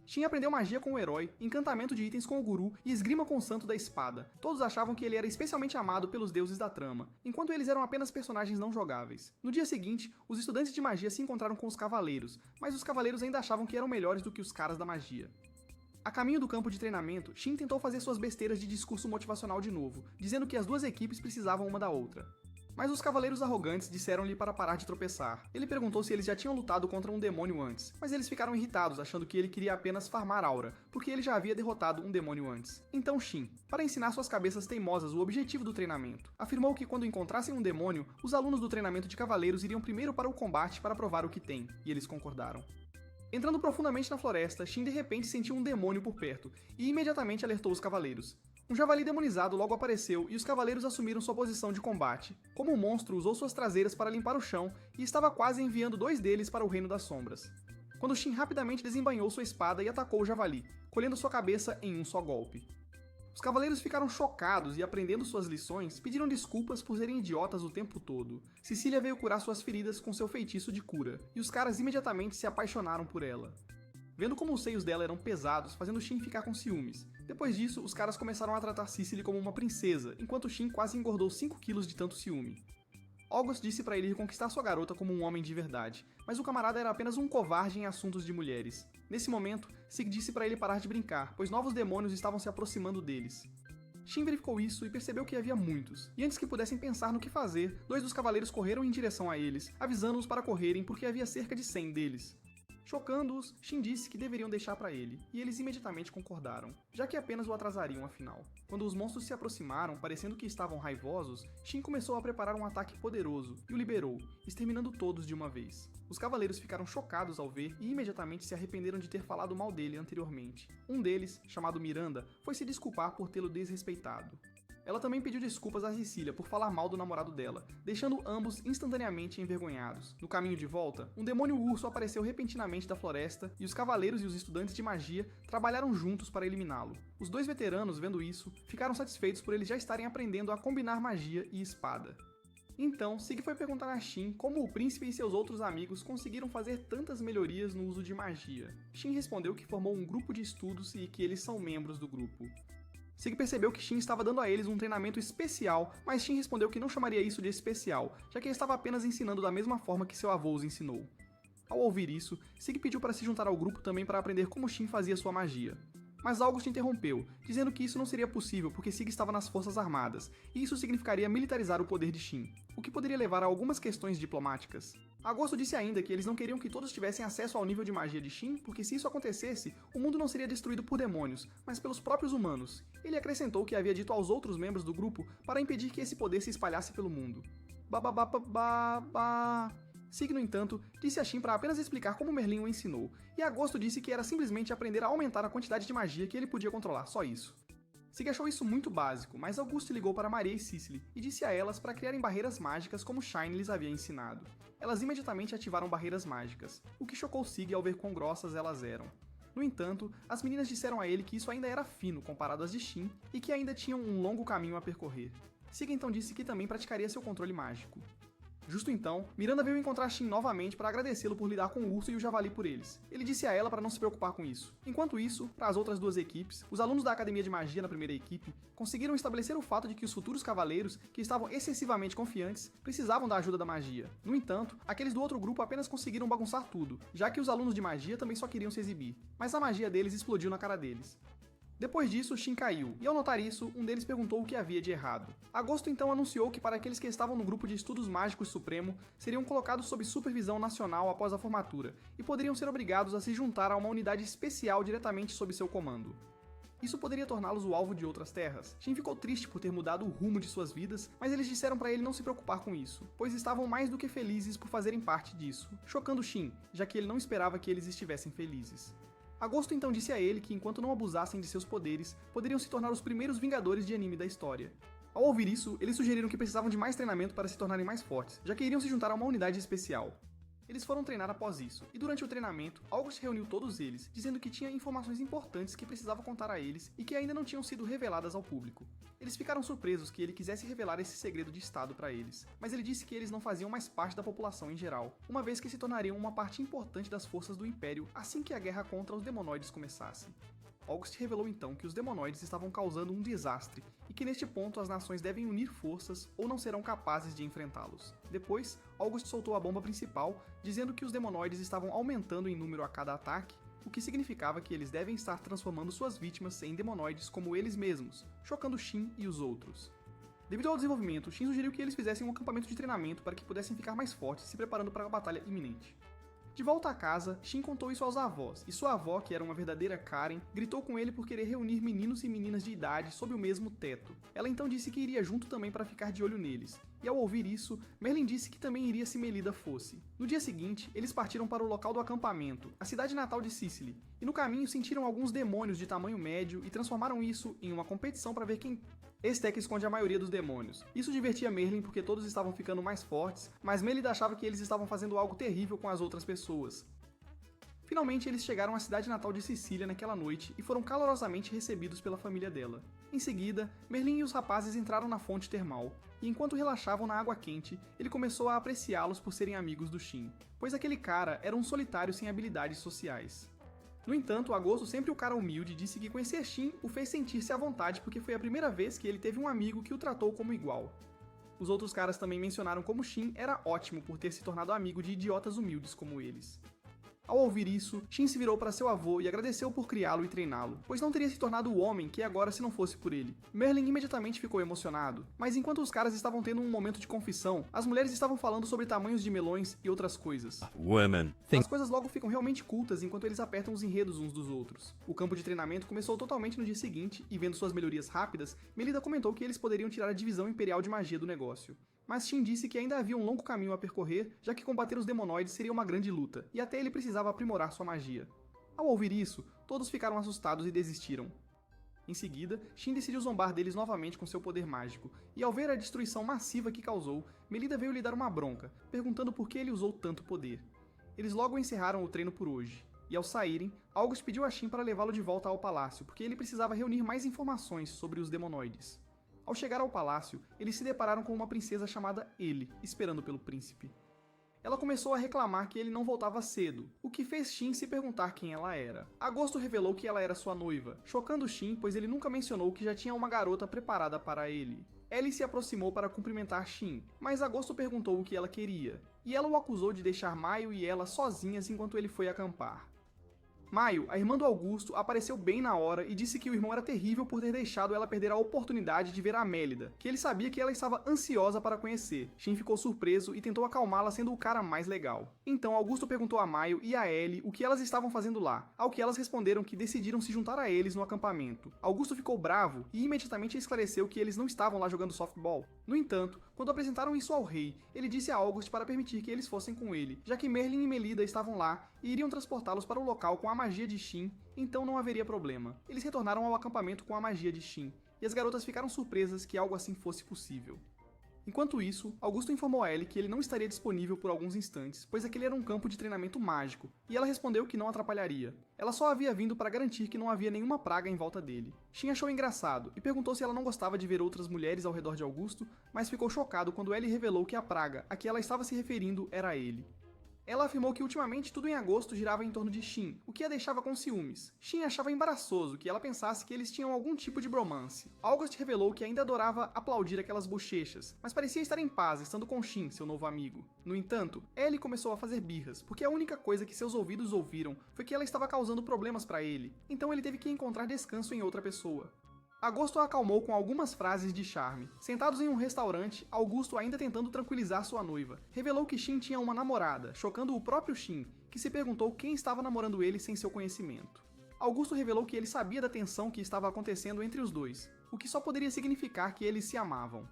A: Shin aprendeu magia com o herói, encantamento de itens com o guru e esgrima com o santo da espada. Todos achavam que ele era especialmente amado pelos deuses da trama, enquanto eles eram apenas personagens não jogáveis. No dia seguinte, os estudantes de magia se encontraram com os cavaleiros, mas os cavaleiros ainda achavam que eram melhores do que os caras da magia. A caminho do campo de treinamento, Shin tentou fazer suas besteiras de discurso motivacional de novo, dizendo que as duas equipes precisavam uma da outra. Mas os cavaleiros arrogantes disseram-lhe para parar de tropeçar. Ele perguntou se eles já tinham lutado contra um demônio antes, mas eles ficaram irritados, achando que ele queria apenas farmar aura, porque ele já havia derrotado um demônio antes. Então Shin, para ensinar suas cabeças teimosas o objetivo do treinamento, afirmou que quando encontrassem um demônio, os alunos do treinamento de cavaleiros iriam primeiro para o combate para provar o que tem, e eles concordaram. Entrando profundamente na floresta, Shin de repente sentiu um demônio por perto, e imediatamente alertou os cavaleiros. Um javali demonizado logo apareceu e os cavaleiros assumiram sua posição de combate. Como o monstro usou suas traseiras para limpar o chão e estava quase enviando 2 deles para o Reino das Sombras. Quando Shin rapidamente desembainhou sua espada e atacou o javali, colhendo sua cabeça em um só golpe. Os cavaleiros ficaram chocados e, aprendendo suas lições, pediram desculpas por serem idiotas o tempo todo. Cecília veio curar suas feridas com seu feitiço de cura, e os caras imediatamente se apaixonaram por ela. Vendo como os seios dela eram pesados, fazendo Shin ficar com ciúmes. Depois disso, os caras começaram a tratar Cicely como uma princesa, enquanto Shin quase engordou 5 quilos de tanto ciúme. August disse para ele conquistar sua garota como um homem de verdade, mas o camarada era apenas um covarde em assuntos de mulheres. Nesse momento, Sig disse para ele parar de brincar, pois novos demônios estavam se aproximando deles. Shin verificou isso e percebeu que havia muitos, e antes que pudessem pensar no que fazer, 2 dos cavaleiros correram em direção a eles, avisando-os para correrem porque havia cerca de 100 deles. Chocando-os, Shin disse que deveriam deixar para ele, e eles imediatamente concordaram, já que apenas o atrasariam afinal. Quando os monstros se aproximaram, parecendo que estavam raivosos, Shin começou a preparar um ataque poderoso e o liberou, exterminando todos de uma vez. Os cavaleiros ficaram chocados ao ver e imediatamente se arrependeram de ter falado mal dele anteriormente. Um deles, chamado Miranda, foi se desculpar por tê-lo desrespeitado. Ela também pediu desculpas a Cecília por falar mal do namorado dela, deixando ambos instantaneamente envergonhados. No caminho de volta, um demônio urso apareceu repentinamente da floresta e os cavaleiros e os estudantes de magia trabalharam juntos para eliminá-lo. Os 2 veteranos, vendo isso, ficaram satisfeitos por eles já estarem aprendendo a combinar magia e espada. Então, Sig foi perguntar a Shin como o príncipe e seus outros amigos conseguiram fazer tantas melhorias no uso de magia. Shin respondeu que formou um grupo de estudos e que eles são membros do grupo. Sig percebeu que Shin estava dando a eles um treinamento especial, mas Shin respondeu que não chamaria isso de especial, já que ele estava apenas ensinando da mesma forma que seu avô os ensinou. Ao ouvir isso, Sig pediu para se juntar ao grupo também para aprender como Shin fazia sua magia. Mas August interrompeu, dizendo que isso não seria possível porque Sig estava nas forças armadas, e isso significaria militarizar o poder de Shin, o que poderia levar a algumas questões diplomáticas. Agosto disse ainda que eles não queriam que todos tivessem acesso ao nível de magia de Shin, porque se isso acontecesse, o mundo não seria destruído por demônios, mas pelos próprios humanos. Ele acrescentou que havia dito aos outros membros do grupo para impedir que esse poder se espalhasse pelo mundo. Sig, no entanto, disse a Shin para apenas explicar como Merlin o ensinou, e Agosto disse que era simplesmente aprender a aumentar a quantidade de magia que ele podia controlar, só isso. Sig achou isso muito básico, mas Auguste ligou para Maria e Cicely e disse a elas para criarem barreiras mágicas como Shine lhes havia ensinado. Elas imediatamente ativaram barreiras mágicas, o que chocou Sig ao ver quão grossas elas eram. No entanto, as meninas disseram a ele que isso ainda era fino comparado às de Shin e que ainda tinham um longo caminho a percorrer. Siga então disse que também praticaria seu controle mágico. Justo então, Miranda veio encontrar Shin novamente para agradecê-lo por lidar com o urso e o javali por eles. Ele disse a ela para não se preocupar com isso. Enquanto isso, para as outras duas equipes, os alunos da Academia de Magia na primeira equipe conseguiram estabelecer o fato de que os futuros cavaleiros, que estavam excessivamente confiantes, precisavam da ajuda da magia. No entanto, aqueles do outro grupo apenas conseguiram bagunçar tudo, já que os alunos de magia também só queriam se exibir. Mas a magia deles explodiu na cara deles. Depois disso, Shin caiu, e ao notar isso, um deles perguntou o que havia de errado. Agosto então anunciou que para aqueles que estavam no grupo de estudos mágicos supremo, seriam colocados sob supervisão nacional após a formatura, e poderiam ser obrigados a se juntar a uma unidade especial diretamente sob seu comando. Isso poderia torná-los o alvo de outras terras. Shin ficou triste por ter mudado o rumo de suas vidas, mas eles disseram para ele não se preocupar com isso, pois estavam mais do que felizes por fazerem parte disso, chocando Shin, já que ele não esperava que eles estivessem felizes. Agosto então disse a ele que enquanto não abusassem de seus poderes, poderiam se tornar os primeiros Vingadores de anime da história. Ao ouvir isso, eles sugeriram que precisavam de mais treinamento para se tornarem mais fortes, já que iriam se juntar a uma unidade especial. Eles foram treinar após isso, e durante o treinamento, August reuniu todos eles, dizendo que tinha informações importantes que precisava contar a eles e que ainda não tinham sido reveladas ao público. Eles ficaram surpresos que ele quisesse revelar esse segredo de estado para eles, mas ele disse que eles não faziam mais parte da população em geral, uma vez que se tornariam uma parte importante das forças do Império assim que a guerra contra os demonoides começasse. August revelou então que os demonoides estavam causando um desastre e que neste ponto as nações devem unir forças ou não serão capazes de enfrentá-los. Depois, August soltou a bomba principal, dizendo que os demonoides estavam aumentando em número a cada ataque, o que significava que eles devem estar transformando suas vítimas em demonoides como eles mesmos, chocando Shin e os outros. Devido ao desenvolvimento, Shin sugeriu que eles fizessem um acampamento de treinamento para que pudessem ficar mais fortes, se preparando para a batalha iminente. De volta a casa, Shin contou isso aos avós, e sua avó, que era uma verdadeira Karen, gritou com ele por querer reunir meninos e meninas de idade sob o mesmo teto. Ela então disse que iria junto também para ficar de olho neles, e ao ouvir isso, Merlin disse que também iria se Melida fosse. No dia seguinte, eles partiram para o local do acampamento, a cidade natal de Cicely, e no caminho sentiram alguns demônios de tamanho médio e transformaram isso em uma competição para ver quem... Esse é que esconde a maioria dos demônios. Isso divertia Merlin porque todos estavam ficando mais fortes, mas Melida achava que eles estavam fazendo algo terrível com as outras pessoas. Finalmente eles chegaram à cidade natal de Cecília naquela noite e foram calorosamente recebidos pela família dela. Em seguida, Merlin e os rapazes entraram na fonte termal, e enquanto relaxavam na água quente, ele começou a apreciá-los por serem amigos do Shin, pois aquele cara era um solitário sem habilidades sociais. No entanto, Agosto, sempre o cara humilde, disse que conhecer Shin o fez sentir-se à vontade porque foi a primeira vez que ele teve um amigo que o tratou como igual. Os outros caras também mencionaram como Shin era ótimo por ter se tornado amigo de idiotas humildes como eles. Ao ouvir isso, Shin se virou para seu avô e agradeceu por criá-lo e treiná-lo, pois não teria se tornado o homem que é agora se não fosse por ele. Merlin imediatamente ficou emocionado, mas enquanto os caras estavam tendo um momento de confissão, as mulheres estavam falando sobre tamanhos de melões e outras coisas. As coisas logo ficam realmente cultas enquanto eles apertam os enredos uns dos outros. O campo de treinamento começou totalmente no dia seguinte, e vendo suas melhorias rápidas, Melida comentou que eles poderiam tirar a divisão imperial de magia do negócio. Mas Shin disse que ainda havia um longo caminho a percorrer, já que combater os demonoides seria uma grande luta, e até ele precisava aprimorar sua magia. Ao ouvir isso, todos ficaram assustados e desistiram. Em seguida, Shin decidiu zombar deles novamente com seu poder mágico, e ao ver a destruição massiva que causou, Melida veio lhe dar uma bronca, perguntando por que ele usou tanto poder. Eles logo encerraram o treino por hoje, e ao saírem, August pediu a Shin para levá-lo de volta ao palácio, porque ele precisava reunir mais informações sobre os demonoides. Ao chegar ao palácio, eles se depararam com uma princesa chamada Ele, esperando pelo príncipe. Ela começou a reclamar que ele não voltava cedo, o que fez Shin se perguntar quem ela era. Agosto revelou que ela era sua noiva, chocando Shin, pois ele nunca mencionou que já tinha uma garota preparada para ele. Ellie se aproximou para cumprimentar Shin, mas Agosto perguntou o que ela queria, e ela o acusou de deixar Maio e ela sozinhas enquanto ele foi acampar. Maio, a irmã do Augusto, apareceu bem na hora e disse que o irmão era terrível por ter deixado ela perder a oportunidade de ver a Mélida, que ele sabia que ela estava ansiosa para conhecer. Shin ficou surpreso e tentou acalmá-la sendo o cara mais legal. Então Augusto perguntou a Maio e a Ellie o que elas estavam fazendo lá, ao que elas responderam que decidiram se juntar a eles no acampamento. Augusto ficou bravo e imediatamente esclareceu que eles não estavam lá jogando softball. No entanto, quando apresentaram isso ao rei, ele disse a August para permitir que eles fossem com ele, já que Merlin e Melida estavam lá e iriam transportá-los para o local com a magia de Shin, então não haveria problema. Eles retornaram ao acampamento com a magia de Shin, e as garotas ficaram surpresas que algo assim fosse possível. Enquanto isso, Augusto informou a Ellie que ele não estaria disponível por alguns instantes, pois aquele era um campo de treinamento mágico, e ela respondeu que não atrapalharia. Ela só havia vindo para garantir que não havia nenhuma praga em volta dele. Shin achou engraçado e perguntou se ela não gostava de ver outras mulheres ao redor de Augusto, mas ficou chocado quando Ellie revelou que a praga a que ela estava se referindo era ele. Ela afirmou que ultimamente tudo em agosto girava em torno de Shin, o que a deixava com ciúmes. Shin achava embaraçoso que ela pensasse que eles tinham algum tipo de bromance. August revelou que ainda adorava aplaudir aquelas bochechas, mas parecia estar em paz estando com Shin, seu novo amigo. No entanto, Ellie começou a fazer birras, porque a única coisa que seus ouvidos ouviram foi que ela estava causando problemas para ele, então ele teve que encontrar descanso em outra pessoa. Agosto a acalmou com algumas frases de charme. Sentados em um restaurante, Augusto, ainda tentando tranquilizar sua noiva, revelou que Shin tinha uma namorada, chocando o próprio Shin, que se perguntou quem estava namorando ele sem seu conhecimento. Augusto revelou que ele sabia da tensão que estava acontecendo entre os dois, o que só poderia significar que eles se amavam.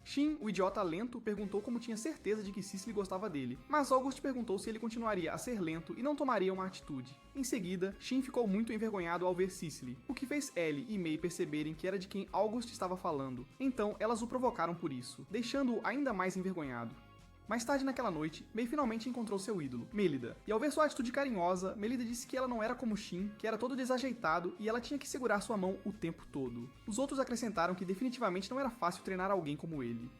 A: Shin, o idiota lento, perguntou como tinha certeza de que Cicely gostava dele, mas August perguntou se ele continuaria a ser lento e não tomaria uma atitude. Em seguida, Shin ficou muito envergonhado ao ver Cicely, o que fez Ellie e May perceberem que era de quem August estava falando, então elas o provocaram por isso, deixando-o ainda mais envergonhado. Mais tarde naquela noite, May finalmente encontrou seu ídolo, Melida, e ao ver sua atitude carinhosa, Melida disse que ela não era como Shin, que era todo desajeitado e ela tinha que segurar sua mão o tempo todo. Os outros acrescentaram que definitivamente não era fácil treinar alguém como ele.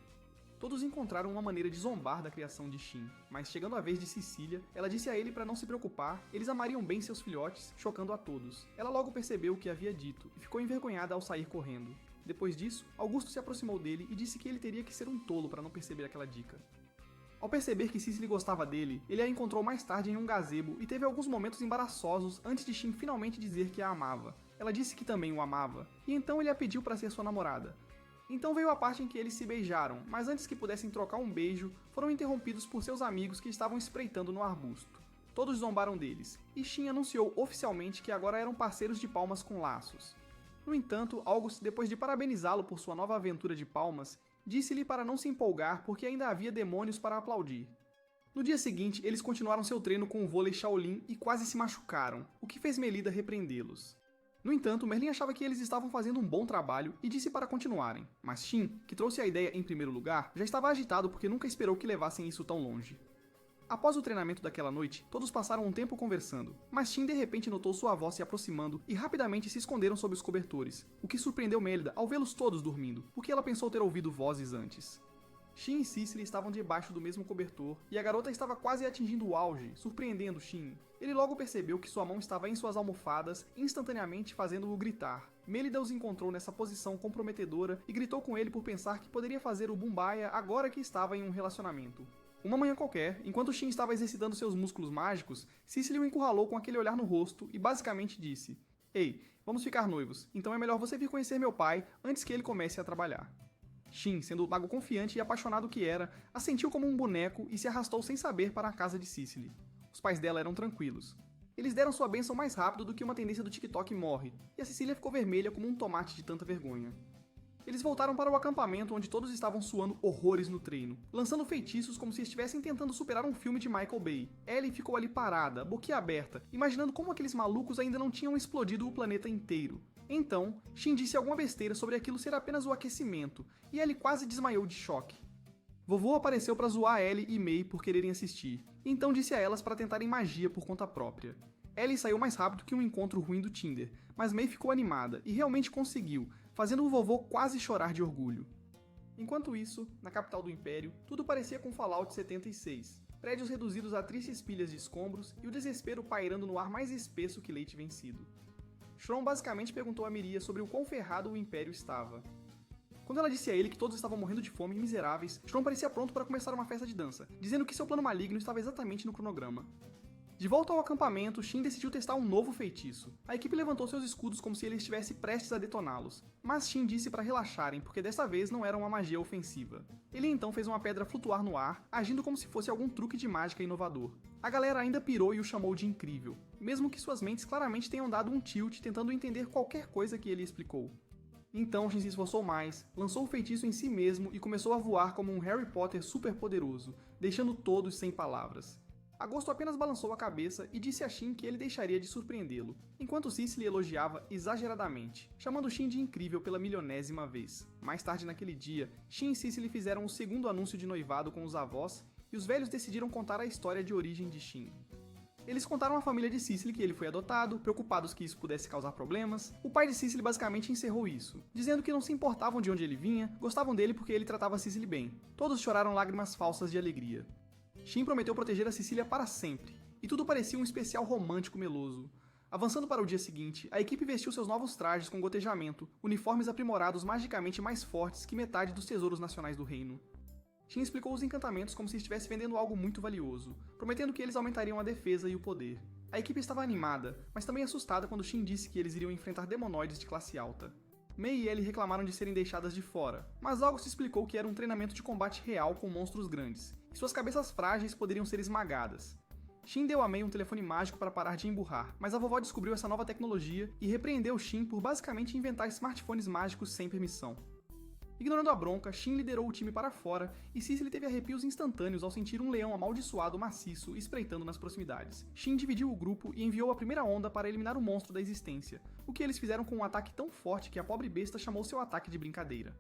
A: Todos encontraram uma maneira de zombar da criação de Shin, mas chegando a vez de Cecília, ela disse a ele para não se preocupar, eles amariam bem seus filhotes, chocando a todos. Ela logo percebeu o que havia dito e ficou envergonhada ao sair correndo. Depois disso, Augusto se aproximou dele e disse que ele teria que ser um tolo para não perceber aquela dica. Ao perceber que Cicely gostava dele, ele a encontrou mais tarde em um gazebo e teve alguns momentos embaraçosos antes de Shin finalmente dizer que a amava. Ela disse que também o amava, e então ele a pediu para ser sua namorada. Então veio a parte em que eles se beijaram, mas antes que pudessem trocar um beijo, foram interrompidos por seus amigos que estavam espreitando no arbusto. Todos zombaram deles, e Shin anunciou oficialmente que agora eram parceiros de palmas com laços. No entanto, August, depois de parabenizá-lo por sua nova aventura de palmas, disse-lhe para não se empolgar porque ainda havia demônios para aplaudir. No dia seguinte, eles continuaram seu treino com o vôlei Shaolin e quase se machucaram, o que fez Melida repreendê-los. No entanto, Merlin achava que eles estavam fazendo um bom trabalho e disse para continuarem, mas Shin, que trouxe a ideia em primeiro lugar, já estava agitado porque nunca esperou que levassem isso tão longe. Após o treinamento daquela noite, todos passaram um tempo conversando, mas Shin de repente notou sua avó se aproximando e rapidamente se esconderam sob os cobertores, o que surpreendeu Melida ao vê-los todos dormindo, porque ela pensou ter ouvido vozes antes. Shin e Cicely estavam debaixo do mesmo cobertor, e a garota estava quase atingindo o auge, surpreendendo Shin. Ele logo percebeu que sua mão estava em suas almofadas, instantaneamente fazendo-o gritar. Melida os encontrou nessa posição comprometedora e gritou com ele por pensar que poderia fazer o Bumbaya agora que estava em um relacionamento. Uma manhã qualquer, enquanto Shin estava exercitando seus músculos mágicos, Cicely o encurralou com aquele olhar no rosto e basicamente disse: "Ei, vamos ficar noivos, então é melhor você vir conhecer meu pai antes que ele comece a trabalhar." Shin, sendo o mago confiante e apaixonado que era, assentiu como um boneco e se arrastou sem saber para a casa de Cicely. Os pais dela eram tranquilos. Eles deram sua bênção mais rápido do que uma tendência do TikTok morre, e a Cecília ficou vermelha como um tomate de tanta vergonha. Eles voltaram para o acampamento onde todos estavam suando horrores no treino, lançando feitiços como se estivessem tentando superar um filme de Michael Bay. Ellie ficou ali parada, boquiaberta, imaginando como aqueles malucos ainda não tinham explodido o planeta inteiro. Então, Shin disse alguma besteira sobre aquilo ser apenas o aquecimento, e Ellie quase desmaiou de choque. Vovô apareceu para zoar Ellie e May por quererem assistir, e então disse a elas para tentarem magia por conta própria. Ellie saiu mais rápido que um encontro ruim do Tinder, mas May ficou animada e realmente conseguiu, fazendo o vovô quase chorar de orgulho. Enquanto isso, na capital do Império, tudo parecia com Fallout 76. Prédios reduzidos a tristes pilhas de escombros e o desespero pairando no ar mais espesso que leite vencido. Shron basicamente perguntou a Miria sobre o quão ferrado o Império estava. Quando ela disse a ele que todos estavam morrendo de fome e miseráveis, Shron parecia pronto para começar uma festa de dança, dizendo que seu plano maligno estava exatamente no cronograma. De volta ao acampamento, Shin decidiu testar um novo feitiço. A equipe levantou seus escudos como se ele estivesse prestes a detoná-los, mas Shin disse para relaxarem porque desta vez não era uma magia ofensiva. Ele então fez uma pedra flutuar no ar, agindo como se fosse algum truque de mágica inovador. A galera ainda pirou e o chamou de incrível, mesmo que suas mentes claramente tenham dado um tilt tentando entender qualquer coisa que ele explicou. Então Shin se esforçou mais, lançou o feitiço em si mesmo e começou a voar como um Harry Potter super poderoso, deixando todos sem palavras. Agosto apenas balançou a cabeça e disse a Shin que ele deixaria de surpreendê-lo, enquanto Cicely elogiava exageradamente, chamando Shin de incrível pela milionésima vez. Mais tarde naquele dia, Shin e Cicely fizeram o segundo anúncio de noivado com os avós e os velhos decidiram contar a história de origem de Shin. Eles contaram à família de Cicely que ele foi adotado, preocupados que isso pudesse causar problemas. O pai de Cicely basicamente encerrou isso, dizendo que não se importavam de onde ele vinha, gostavam dele porque ele tratava Cicely bem. Todos choraram lágrimas falsas de alegria. Shin prometeu proteger a Cecília para sempre, e tudo parecia um especial romântico meloso. Avançando para o dia seguinte, a equipe vestiu seus novos trajes com gotejamento, uniformes aprimorados magicamente mais fortes que metade dos tesouros nacionais do reino. Shin explicou os encantamentos como se estivesse vendendo algo muito valioso, prometendo que eles aumentariam a defesa e o poder. A equipe estava animada, mas também assustada quando Shin disse que eles iriam enfrentar demonoides de classe alta. Mei e Ellie reclamaram de serem deixadas de fora, mas August explicou que era um treinamento de combate real com monstros grandes, e suas cabeças frágeis poderiam ser esmagadas. Shin deu a Mei um telefone mágico para parar de emburrar, mas a vovó descobriu essa nova tecnologia e repreendeu Shin por basicamente inventar smartphones mágicos sem permissão. Ignorando a bronca, Shin liderou o time para fora e Cicely teve arrepios instantâneos ao sentir um leão amaldiçoado maciço espreitando nas proximidades. Shin dividiu o grupo e enviou a primeira onda para eliminar o monstro da existência, o que eles fizeram com um ataque tão forte que a pobre besta chamou seu ataque de brincadeira.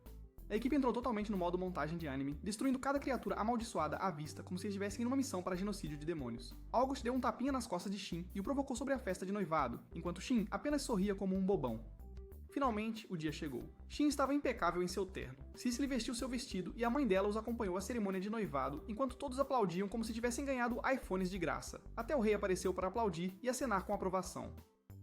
A: A equipe entrou totalmente no modo montagem de anime, destruindo cada criatura amaldiçoada à vista como se estivessem em uma missão para genocídio de demônios. August deu um tapinha nas costas de Shin e o provocou sobre a festa de noivado, enquanto Shin apenas sorria como um bobão. Finalmente, o dia chegou. Shin estava impecável em seu terno. Cicely vestiu seu vestido e a mãe dela os acompanhou à cerimônia de noivado, enquanto todos aplaudiam como se tivessem ganhado iPhones de graça. Até o rei apareceu para aplaudir e acenar com aprovação.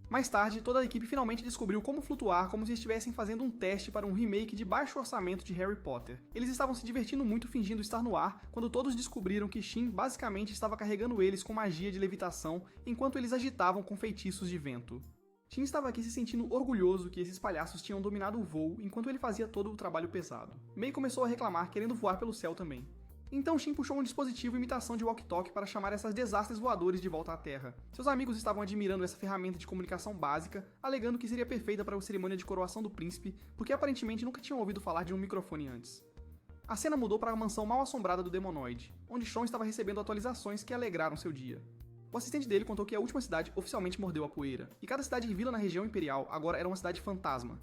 A: Mais tarde, toda a equipe finalmente descobriu como flutuar como se estivessem fazendo um teste para um remake de baixo orçamento de Harry Potter. Eles estavam se divertindo muito fingindo estar no ar, quando todos descobriram que Shin basicamente estava carregando eles com magia de levitação, enquanto eles agitavam com feitiços de vento. Shin estava aqui se sentindo orgulhoso que esses palhaços tinham dominado o voo enquanto ele fazia todo o trabalho pesado. Mei começou a reclamar, querendo voar pelo céu também. Então Shin puxou um dispositivo imitação de walkie-talkie para chamar essas desastres voadores de volta à Terra. Seus amigos estavam admirando essa ferramenta de comunicação básica, alegando que seria perfeita para a cerimônia de coroação do príncipe, porque aparentemente nunca tinham ouvido falar de um microfone antes. A cena mudou para a mansão mal assombrada do demonoide, onde Sean estava recebendo atualizações que alegraram seu dia. O assistente dele contou que a última cidade oficialmente mordeu a poeira, e cada cidade e vila na região imperial agora era uma cidade fantasma.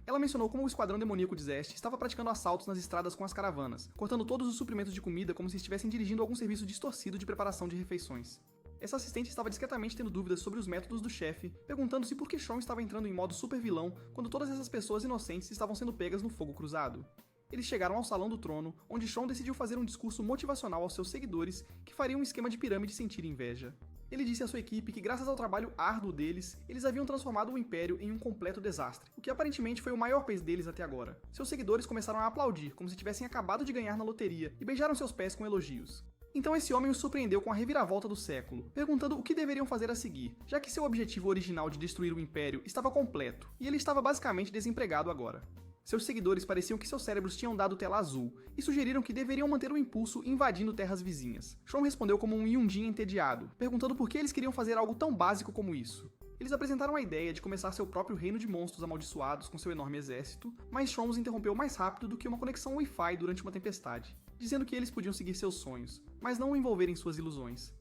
A: Ela mencionou como o esquadrão demoníaco de Zest estava praticando assaltos nas estradas com as caravanas, cortando todos os suprimentos de comida como se estivessem dirigindo algum serviço distorcido de preparação de refeições. Essa assistente estava discretamente tendo dúvidas sobre os métodos do chefe, perguntando-se por que Sean estava entrando em modo super vilão quando todas essas pessoas inocentes estavam sendo pegas no fogo cruzado. Eles chegaram ao Salão do Trono, onde Sean decidiu fazer um discurso motivacional aos seus seguidores que faria um esquema de pirâmide sentir inveja. Ele disse à sua equipe que graças ao trabalho árduo deles, eles haviam transformado o Império em um completo desastre, o que aparentemente foi o maior peso deles até agora. Seus seguidores começaram a aplaudir, como se tivessem acabado de ganhar na loteria, e beijaram seus pés com elogios. Então esse homem os surpreendeu com a reviravolta do século, perguntando o que deveriam fazer a seguir, já que seu objetivo original de destruir o Império estava completo, e ele estava basicamente desempregado agora. Seus seguidores pareciam que seus cérebros tinham dado tela azul, e sugeriram que deveriam manter o impulso invadindo terras vizinhas. Sean respondeu como um Yundin entediado, perguntando por que eles queriam fazer algo tão básico como isso. Eles apresentaram a ideia de começar seu próprio reino de monstros amaldiçoados com seu enorme exército, mas Sean os interrompeu mais rápido do que uma conexão Wi-Fi durante uma tempestade, dizendo que eles podiam seguir seus sonhos, mas não o envolver em suas ilusões.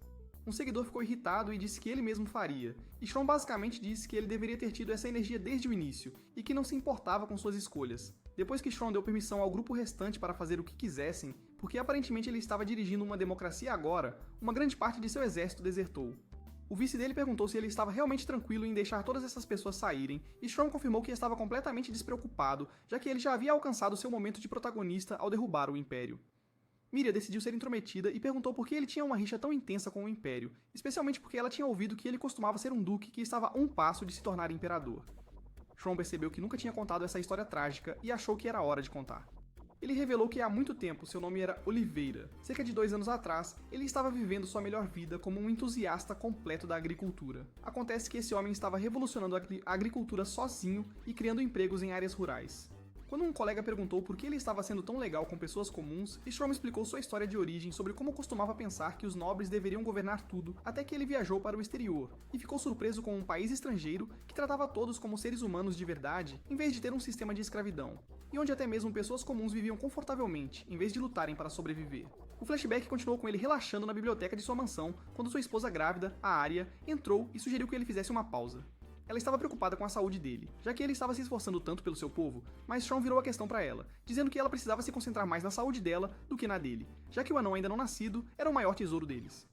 A: Um seguidor ficou irritado e disse que ele mesmo faria, e Sean basicamente disse que ele deveria ter tido essa energia desde o início, e que não se importava com suas escolhas. Depois que Sean deu permissão ao grupo restante para fazer o que quisessem, porque aparentemente ele estava dirigindo uma democracia agora, uma grande parte de seu exército desertou. O vice dele perguntou se ele estava realmente tranquilo em deixar todas essas pessoas saírem, e Sean confirmou que estava completamente despreocupado, já que ele já havia alcançado seu momento de protagonista ao derrubar o Império. Miriam decidiu ser intrometida e perguntou por que ele tinha uma rixa tão intensa com o Império, especialmente porque ela tinha ouvido que ele costumava ser um duque que estava a um passo de se tornar imperador. Sean percebeu que nunca tinha contado essa história trágica e achou que era hora de contar. Ele revelou que há muito tempo seu nome era Oliveira. Cerca de 2 anos atrás, ele estava vivendo sua melhor vida como um entusiasta completo da agricultura. Acontece que esse homem estava revolucionando a agricultura sozinho e criando empregos em áreas rurais. Quando um colega perguntou por que ele estava sendo tão legal com pessoas comuns, Strom explicou sua história de origem sobre como costumava pensar que os nobres deveriam governar tudo, até que ele viajou para o exterior, e ficou surpreso com um país estrangeiro que tratava todos como seres humanos de verdade, em vez de ter um sistema de escravidão, e onde até mesmo pessoas comuns viviam confortavelmente, em vez de lutarem para sobreviver. O flashback continuou com ele relaxando na biblioteca de sua mansão quando sua esposa grávida, a Arya, entrou e sugeriu que ele fizesse uma pausa. Ela estava preocupada com a saúde dele, já que ele estava se esforçando tanto pelo seu povo, mas Sean virou a questão para ela, dizendo que ela precisava se concentrar mais na saúde dela do que na dele, já que o anão ainda não nascido era o maior tesouro deles.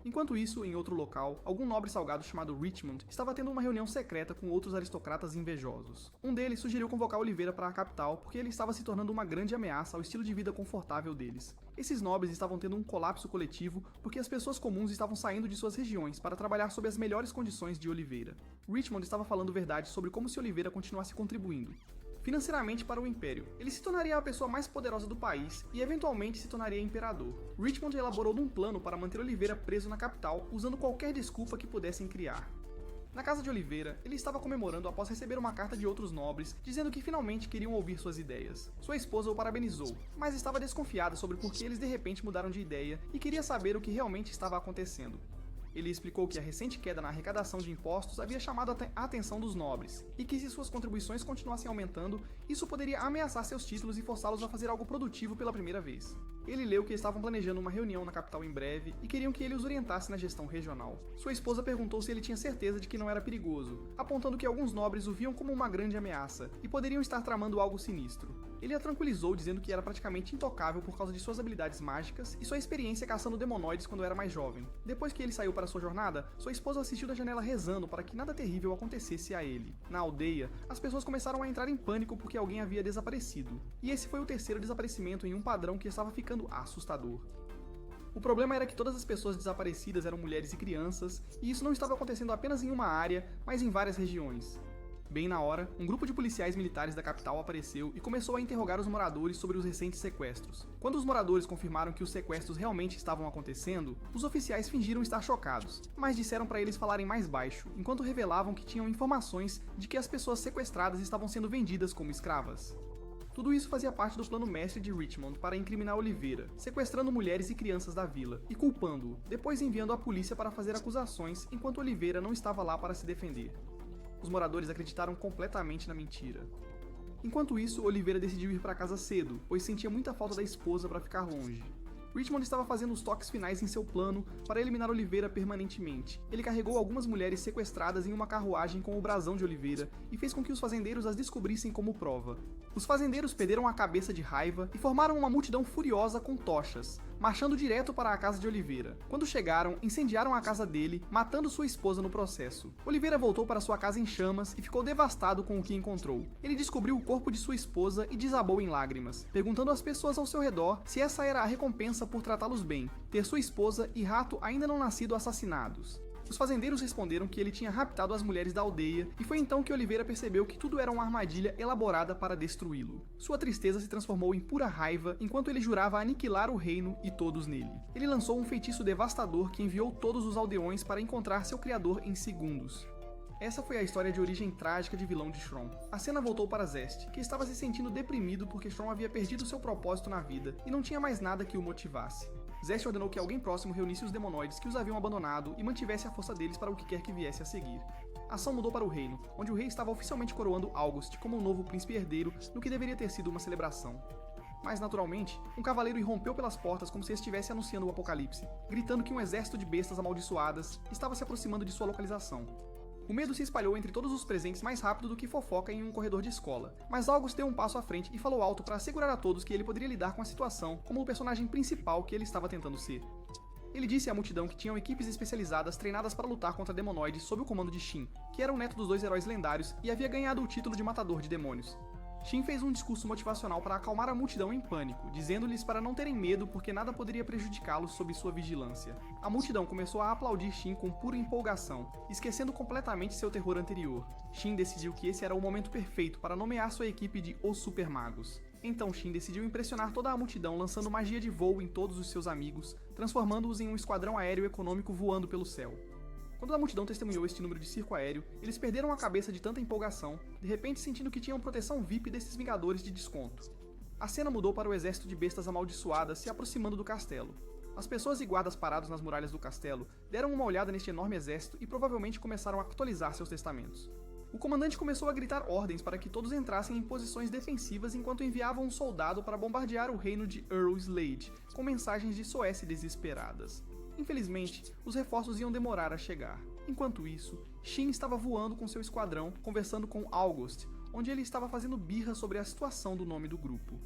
A: Enquanto isso, em outro local, algum nobre salgado chamado Richmond estava tendo uma reunião secreta com outros aristocratas invejosos. Um deles sugeriu convocar Oliveira para a capital porque ele estava se tornando uma grande ameaça ao estilo de vida confortável deles. Esses nobres estavam tendo um colapso coletivo porque as pessoas comuns estavam saindo de suas regiões para trabalhar sob as melhores condições de Oliveira. Richmond estava falando verdade sobre como se Oliveira continuasse contribuindo financeiramente para o Império. Ele se tornaria a pessoa mais poderosa do país e eventualmente se tornaria imperador. Richmond elaborou um plano para manter Oliveira preso na capital, usando qualquer desculpa que pudessem criar. Na casa de Oliveira, ele estava comemorando após receber uma carta de outros nobres, dizendo que finalmente queriam ouvir suas ideias. Sua esposa o parabenizou, mas estava desconfiada sobre por que eles de repente mudaram de ideia e queria saber o que realmente estava acontecendo. Ele explicou que a recente queda na arrecadação de impostos havia chamado a atenção dos nobres, e que se suas contribuições continuassem aumentando, isso poderia ameaçar seus títulos e forçá-los a fazer algo produtivo pela primeira vez. Ele leu que estavam planejando uma reunião na capital em breve e queriam que ele os orientasse na gestão regional. Sua esposa perguntou se ele tinha certeza de que não era perigoso, apontando que alguns nobres o viam como uma grande ameaça e poderiam estar tramando algo sinistro. Ele a tranquilizou dizendo que era praticamente intocável por causa de suas habilidades mágicas e sua experiência caçando demonoides quando era mais jovem. Depois que ele saiu para sua jornada, sua esposa assistiu da janela rezando para que nada terrível acontecesse a ele. Na aldeia, as pessoas começaram a entrar em pânico porque alguém havia desaparecido. E esse foi o terceiro desaparecimento em um padrão que estava ficando assustador. O problema era que todas as pessoas desaparecidas eram mulheres e crianças, e isso não estava acontecendo apenas em uma área, mas em várias regiões. Bem na hora, um grupo de policiais militares da capital apareceu e começou a interrogar os moradores sobre os recentes sequestros. Quando os moradores confirmaram que os sequestros realmente estavam acontecendo, os oficiais fingiram estar chocados, mas disseram para eles falarem mais baixo, enquanto revelavam que tinham informações de que as pessoas sequestradas estavam sendo vendidas como escravas. Tudo isso fazia parte do plano mestre de Richmond para incriminar Oliveira, sequestrando mulheres e crianças da vila e culpando-o, depois enviando a polícia para fazer acusações enquanto Oliveira não estava lá para se defender. Os moradores acreditaram completamente na mentira. Enquanto isso, Oliveira decidiu ir para casa cedo, pois sentia muita falta da esposa para ficar longe. Richmond estava fazendo os toques finais em seu plano para eliminar Oliveira permanentemente. Ele carregou algumas mulheres sequestradas em uma carruagem com o brasão de Oliveira e fez com que os fazendeiros as descobrissem como prova. Os fazendeiros perderam a cabeça de raiva e formaram uma multidão furiosa com tochas, marchando direto para a casa de Oliveira. Quando chegaram, incendiaram a casa dele, matando sua esposa no processo. Oliveira voltou para sua casa em chamas e ficou devastado com o que encontrou. Ele descobriu o corpo de sua esposa e desabou em lágrimas, perguntando às pessoas ao seu redor se essa era a recompensa por tratá-los bem, ter sua esposa e rato ainda não nascido assassinados. Os fazendeiros responderam que ele tinha raptado as mulheres da aldeia, e foi então que Oliveira percebeu que tudo era uma armadilha elaborada para destruí-lo. Sua tristeza se transformou em pura raiva enquanto ele jurava aniquilar o reino e todos nele. Ele lançou um feitiço devastador que enviou todos os aldeões para encontrar seu criador em segundos. Essa foi a história de origem trágica de vilão de Shron. A cena voltou para Zest, que estava se sentindo deprimido porque Shron havia perdido seu propósito na vida e não tinha mais nada que o motivasse. Zest ordenou que alguém próximo reunisse os demonoides que os haviam abandonado e mantivesse a força deles para o que quer que viesse a seguir. A ação mudou para o reino, onde o rei estava oficialmente coroando August como o novo príncipe herdeiro no que deveria ter sido uma celebração. Mas, naturalmente, um cavaleiro irrompeu pelas portas como se estivesse anunciando o apocalipse, gritando que um exército de bestas amaldiçoadas estava se aproximando de sua localização. O medo se espalhou entre todos os presentes mais rápido do que fofoca em um corredor de escola, mas August deu um passo à frente e falou alto para assegurar a todos que ele poderia lidar com a situação como o personagem principal que ele estava tentando ser. Ele disse à multidão que tinham equipes especializadas treinadas para lutar contra demonoides sob o comando de Shin, que era o neto dos dois heróis lendários e havia ganhado o título de matador de demônios. Shin fez um discurso motivacional para acalmar a multidão em pânico, dizendo-lhes para não terem medo porque nada poderia prejudicá-los sob sua vigilância. A multidão começou a aplaudir Shin com pura empolgação, esquecendo completamente seu terror anterior. Shin decidiu que esse era o momento perfeito para nomear sua equipe de Os Super Magos. Então Shin decidiu impressionar toda a multidão lançando magia de voo em todos os seus amigos, transformando-os em um esquadrão aéreo econômico voando pelo céu. Quando a multidão testemunhou este número de circo aéreo, eles perderam a cabeça de tanta empolgação, de repente sentindo que tinham proteção VIP desses Vingadores de desconto. A cena mudou para o exército de bestas amaldiçoadas se aproximando do castelo. As pessoas e guardas parados nas muralhas do castelo deram uma olhada neste enorme exército e provavelmente começaram a atualizar seus testamentos. O comandante começou a gritar ordens para que todos entrassem em posições defensivas enquanto enviavam um soldado para bombardear o reino de Earl Slade, com mensagens de SOS desesperadas. Infelizmente, os reforços iam demorar a chegar. Enquanto isso, Shin estava voando com seu esquadrão, conversando com August, onde ele estava fazendo birra sobre a situação do nome do grupo.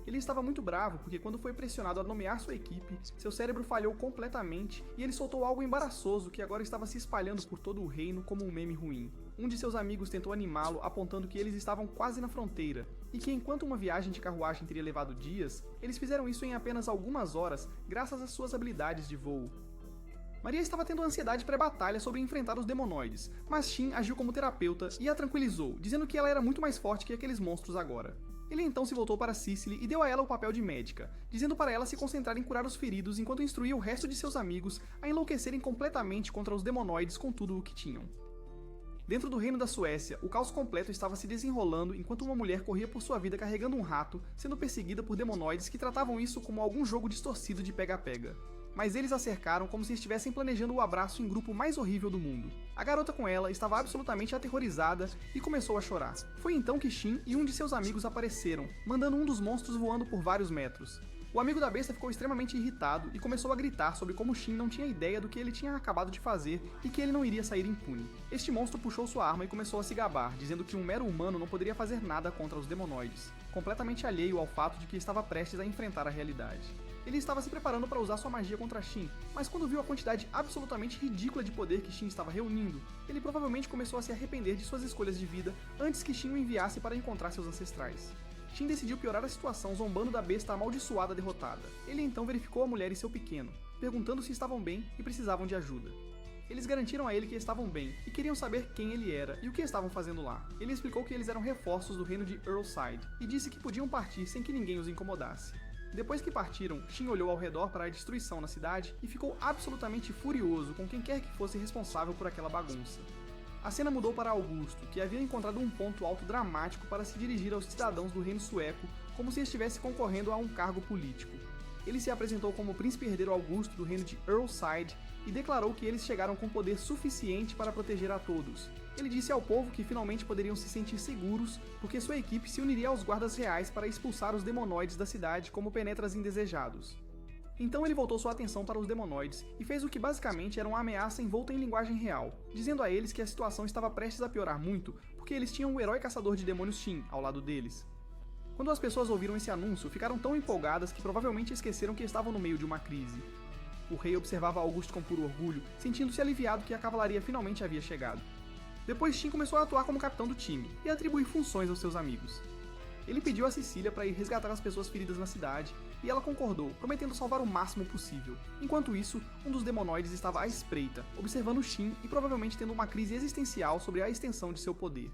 A: Ele estava muito bravo porque quando foi pressionado a nomear sua equipe, seu cérebro falhou completamente e ele soltou algo embaraçoso que agora estava se espalhando por todo o reino como um meme ruim. Um de seus amigos tentou animá-lo, apontando que eles estavam quase na fronteira, e que enquanto uma viagem de carruagem teria levado dias, eles fizeram isso em apenas algumas horas, graças às suas habilidades de voo. Maria estava tendo ansiedade pré-batalha sobre enfrentar os demonoides, mas Shin agiu como terapeuta e a tranquilizou, dizendo que ela era muito mais forte que aqueles monstros agora. Ele então se voltou para Cicely e deu a ela o papel de médica, dizendo para ela se concentrar em curar os feridos enquanto instruía o resto de seus amigos a enlouquecerem completamente contra os demonoides com tudo o que tinham. Dentro do reino da Suécia, o caos completo estava se desenrolando enquanto uma mulher corria por sua vida carregando um rato, sendo perseguida por demonoides que tratavam isso como algum jogo distorcido de pega-pega. Mas eles a cercaram como se estivessem planejando o abraço em grupo mais horrível do mundo. A garota com ela estava absolutamente aterrorizada e começou a chorar. Foi então que Shin e um de seus amigos apareceram, mandando um dos monstros voando por vários metros. O amigo da besta ficou extremamente irritado e começou a gritar sobre como Shin não tinha ideia do que ele tinha acabado de fazer e que ele não iria sair impune. Este monstro puxou sua arma e começou a se gabar, dizendo que um mero humano não poderia fazer nada contra os demonoides, completamente alheio ao fato de que estava prestes a enfrentar a realidade. Ele estava se preparando para usar sua magia contra Shin, mas quando viu a quantidade absolutamente ridícula de poder que Shin estava reunindo, ele provavelmente começou a se arrepender de suas escolhas de vida antes que Shin o enviasse para encontrar seus ancestrais. Shin decidiu piorar a situação zombando da besta amaldiçoada derrotada. Ele então verificou a mulher e seu pequeno, perguntando se estavam bem e precisavam de ajuda. Eles garantiram a ele que estavam bem e queriam saber quem ele era e o que estavam fazendo lá. Ele explicou que eles eram reforços do reino de Earlside e disse que podiam partir sem que ninguém os incomodasse. Depois que partiram, Shin olhou ao redor para a destruição na cidade e ficou absolutamente furioso com quem quer que fosse responsável por aquela bagunça. A cena mudou para Augusto, que havia encontrado um ponto alto dramático para se dirigir aos cidadãos do reino sueco como se estivesse concorrendo a um cargo político. Ele se apresentou como príncipe herdeiro Augusto do reino de Earlside e declarou que eles chegaram com poder suficiente para proteger a todos. Ele disse ao povo que finalmente poderiam se sentir seguros porque sua equipe se uniria aos guardas reais para expulsar os demonoides da cidade como penetras indesejados. Então ele voltou sua atenção para os demonoides e fez o que basicamente era uma ameaça envolta em linguagem real, dizendo a eles que a situação estava prestes a piorar muito porque eles tinham o herói caçador de demônios Shin ao lado deles. Quando as pessoas ouviram esse anúncio, ficaram tão empolgadas que provavelmente esqueceram que estavam no meio de uma crise. O rei observava Augusto com puro orgulho, sentindo-se aliviado que a cavalaria finalmente havia chegado. Depois Shin começou a atuar como capitão do time e a atribuir funções aos seus amigos. Ele pediu a Cecília para ir resgatar as pessoas feridas na cidade e ela concordou, prometendo salvar o máximo possível. Enquanto isso, um dos demonoides estava à espreita, observando Shin e provavelmente tendo uma crise existencial sobre a extensão de seu poder.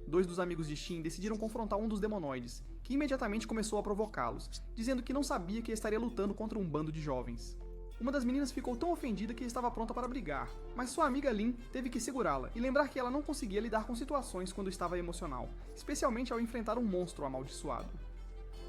A: Dois dos amigos de Shin decidiram confrontar um dos demonoides, que imediatamente começou a provocá-los, dizendo que não sabia que estaria lutando contra um bando de jovens. Uma das meninas ficou tão ofendida que estava pronta para brigar, mas sua amiga Lin teve que segurá-la e lembrar que ela não conseguia lidar com situações quando estava emocional, especialmente ao enfrentar um monstro amaldiçoado.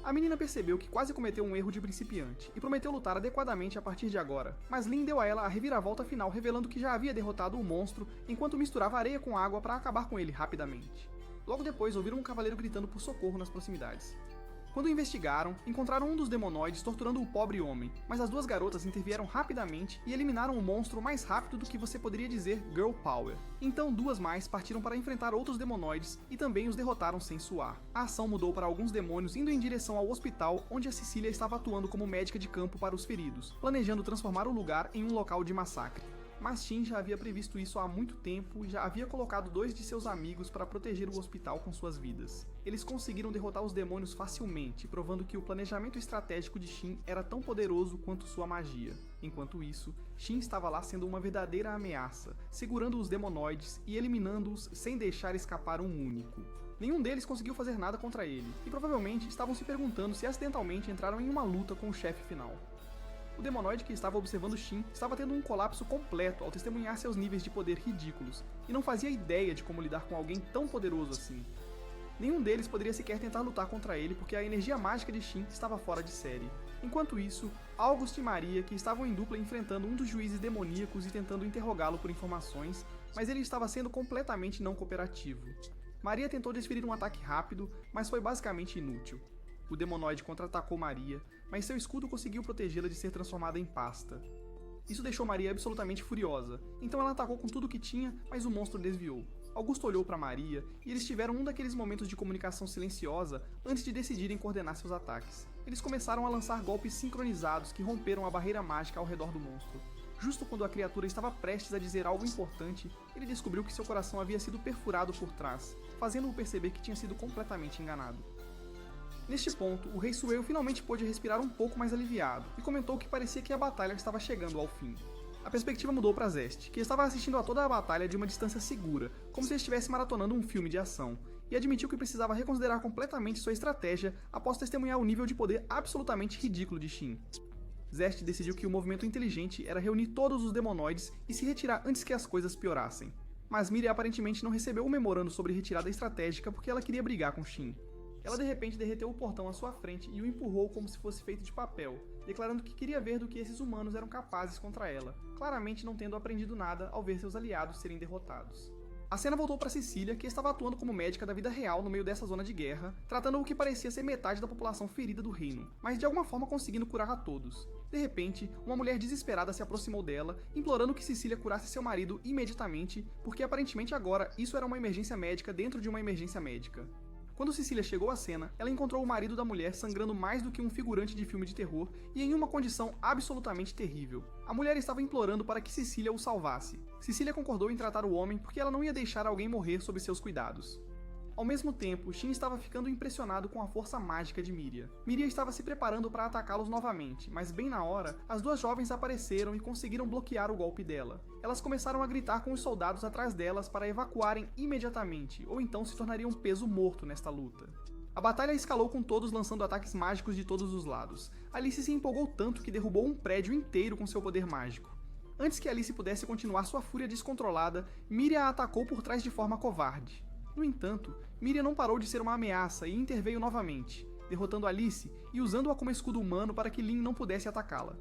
A: A menina percebeu que quase cometeu um erro de principiante e prometeu lutar adequadamente a partir de agora, mas Lin deu a ela a reviravolta final revelando que já havia derrotado o monstro enquanto misturava areia com água para acabar com ele rapidamente. Logo depois ouviram um cavaleiro gritando por socorro nas proximidades. Quando investigaram, encontraram um dos demonoides torturando o pobre homem, mas as duas garotas intervieram rapidamente e eliminaram o monstro mais rápido do que você poderia dizer Girl Power. Então duas mais partiram para enfrentar outros demonoides e também os derrotaram sem suar. A ação mudou para alguns demônios indo em direção ao hospital onde a Cecília estava atuando como médica de campo para os feridos, planejando transformar o lugar em um local de massacre. Mas Shin já havia previsto isso há muito tempo e já havia colocado dois de seus amigos para proteger o hospital com suas vidas. Eles conseguiram derrotar os demônios facilmente, provando que o planejamento estratégico de Shin era tão poderoso quanto sua magia. Enquanto isso, Shin estava lá sendo uma verdadeira ameaça, segurando os demonoides e eliminando-os sem deixar escapar um único. Nenhum deles conseguiu fazer nada contra ele, e provavelmente estavam se perguntando se acidentalmente entraram em uma luta com o chefe final. O demonoide que estava observando Shin estava tendo um colapso completo ao testemunhar seus níveis de poder ridículos, e não fazia ideia de como lidar com alguém tão poderoso assim. Nenhum deles poderia sequer tentar lutar contra ele porque a energia mágica de Shin estava fora de série. Enquanto isso, August e Maria, que estavam em dupla enfrentando um dos juízes demoníacos e tentando interrogá-lo por informações, mas ele estava sendo completamente não cooperativo. Maria tentou desferir um ataque rápido, mas foi basicamente inútil. O demonoide contra-atacou Maria, mas seu escudo conseguiu protegê-la de ser transformada em pasta. Isso deixou Maria absolutamente furiosa, então ela atacou com tudo o que tinha, mas o monstro desviou. Augusto olhou para Maria e eles tiveram um daqueles momentos de comunicação silenciosa antes de decidirem coordenar seus ataques. Eles começaram a lançar golpes sincronizados que romperam a barreira mágica ao redor do monstro. Justo quando a criatura estava prestes a dizer algo importante, ele descobriu que seu coração havia sido perfurado por trás, fazendo-o perceber que tinha sido completamente enganado. Neste ponto, o rei Sueil finalmente pôde respirar um pouco mais aliviado e comentou que parecia que a batalha estava chegando ao fim. A perspectiva mudou para Zest, que estava assistindo a toda a batalha de uma distância segura, como se estivesse maratonando um filme de ação, e admitiu que precisava reconsiderar completamente sua estratégia após testemunhar o nível de poder absolutamente ridículo de Shin. Zest decidiu que o movimento inteligente era reunir todos os demonoides e se retirar antes que as coisas piorassem. Mas Miria aparentemente não recebeu um memorando sobre retirada estratégica porque ela queria brigar com Shin. Ela de repente derreteu o portão à sua frente e o empurrou como se fosse feito de papel, declarando que queria ver do que esses humanos eram capazes contra ela, claramente não tendo aprendido nada ao ver seus aliados serem derrotados. A cena voltou para Cecília, que estava atuando como médica da vida real no meio dessa zona de guerra, tratando o que parecia ser metade da população ferida do reino, mas de alguma forma conseguindo curar a todos. De repente, uma mulher desesperada se aproximou dela, implorando que Cecília curasse seu marido imediatamente, porque aparentemente agora isso era uma emergência médica dentro de uma emergência médica. Quando Cecília chegou à cena, ela encontrou o marido da mulher sangrando mais do que um figurante de filme de terror e em uma condição absolutamente terrível. A mulher estava implorando para que Cecília o salvasse. Cecília concordou em tratar o homem porque ela não ia deixar alguém morrer sob seus cuidados. Ao mesmo tempo, Shin estava ficando impressionado com a força mágica de Miria. Miria estava se preparando para atacá-los novamente, mas bem na hora, as duas jovens apareceram e conseguiram bloquear o golpe dela. Elas começaram a gritar com os soldados atrás delas para evacuarem imediatamente, ou então se tornariam um peso morto nesta luta. A batalha escalou com todos lançando ataques mágicos de todos os lados. Alice se empolgou tanto que derrubou um prédio inteiro com seu poder mágico. Antes que Alice pudesse continuar sua fúria descontrolada, Miria a atacou por trás de forma covarde. No entanto, Miria não parou de ser uma ameaça e interveio novamente, derrotando Alice e usando-a como escudo humano para que Lin não pudesse atacá-la.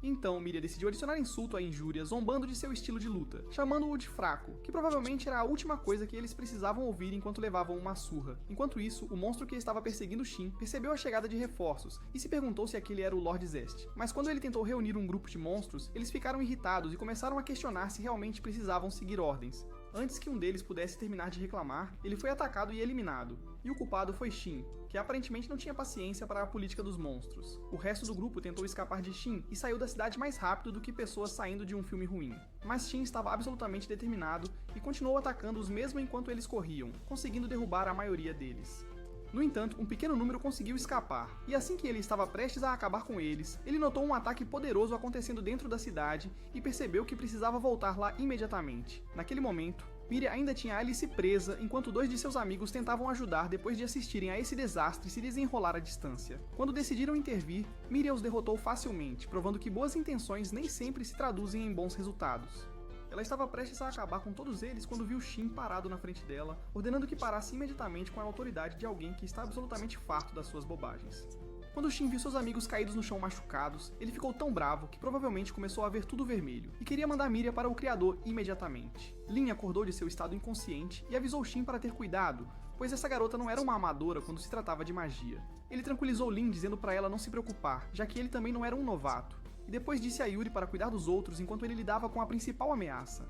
A: Então, Miria decidiu adicionar insulto à injúria, zombando de seu estilo de luta, chamando-o de fraco, que provavelmente era a última coisa que eles precisavam ouvir enquanto levavam uma surra. Enquanto isso, o monstro que estava perseguindo Shin percebeu a chegada de reforços e se perguntou se aquele era o Lord Zest. Mas quando ele tentou reunir um grupo de monstros, eles ficaram irritados e começaram a questionar se realmente precisavam seguir ordens. Antes que um deles pudesse terminar de reclamar, ele foi atacado e eliminado. E o culpado foi Shin, que aparentemente não tinha paciência para a política dos monstros. O resto do grupo tentou escapar de Shin e saiu da cidade mais rápido do que pessoas saindo de um filme ruim. Mas Shin estava absolutamente determinado e continuou atacando-os mesmo enquanto eles corriam, conseguindo derrubar a maioria deles. No entanto, um pequeno número conseguiu escapar, e assim que ele estava prestes a acabar com eles, ele notou um ataque poderoso acontecendo dentro da cidade e percebeu que precisava voltar lá imediatamente. Naquele momento, Miria ainda tinha Alice presa enquanto dois de seus amigos tentavam ajudar depois de assistirem a esse desastre se desenrolar à distância. Quando decidiram intervir, Miria os derrotou facilmente, provando que boas intenções nem sempre se traduzem em bons resultados. Ela estava prestes a acabar com todos eles quando viu Shin parado na frente dela, ordenando que parasse imediatamente com a autoridade de alguém que está absolutamente farto das suas bobagens. Quando Shin viu seus amigos caídos no chão machucados, ele ficou tão bravo que provavelmente começou a ver tudo vermelho, e queria mandar Miria para o Criador imediatamente. Lin acordou de seu estado inconsciente e avisou Shin para ter cuidado, pois essa garota não era uma amadora quando se tratava de magia. Ele tranquilizou Lin dizendo para ela não se preocupar, já que ele também não era um novato, e depois disse a Yuri para cuidar dos outros enquanto ele lidava com a principal ameaça.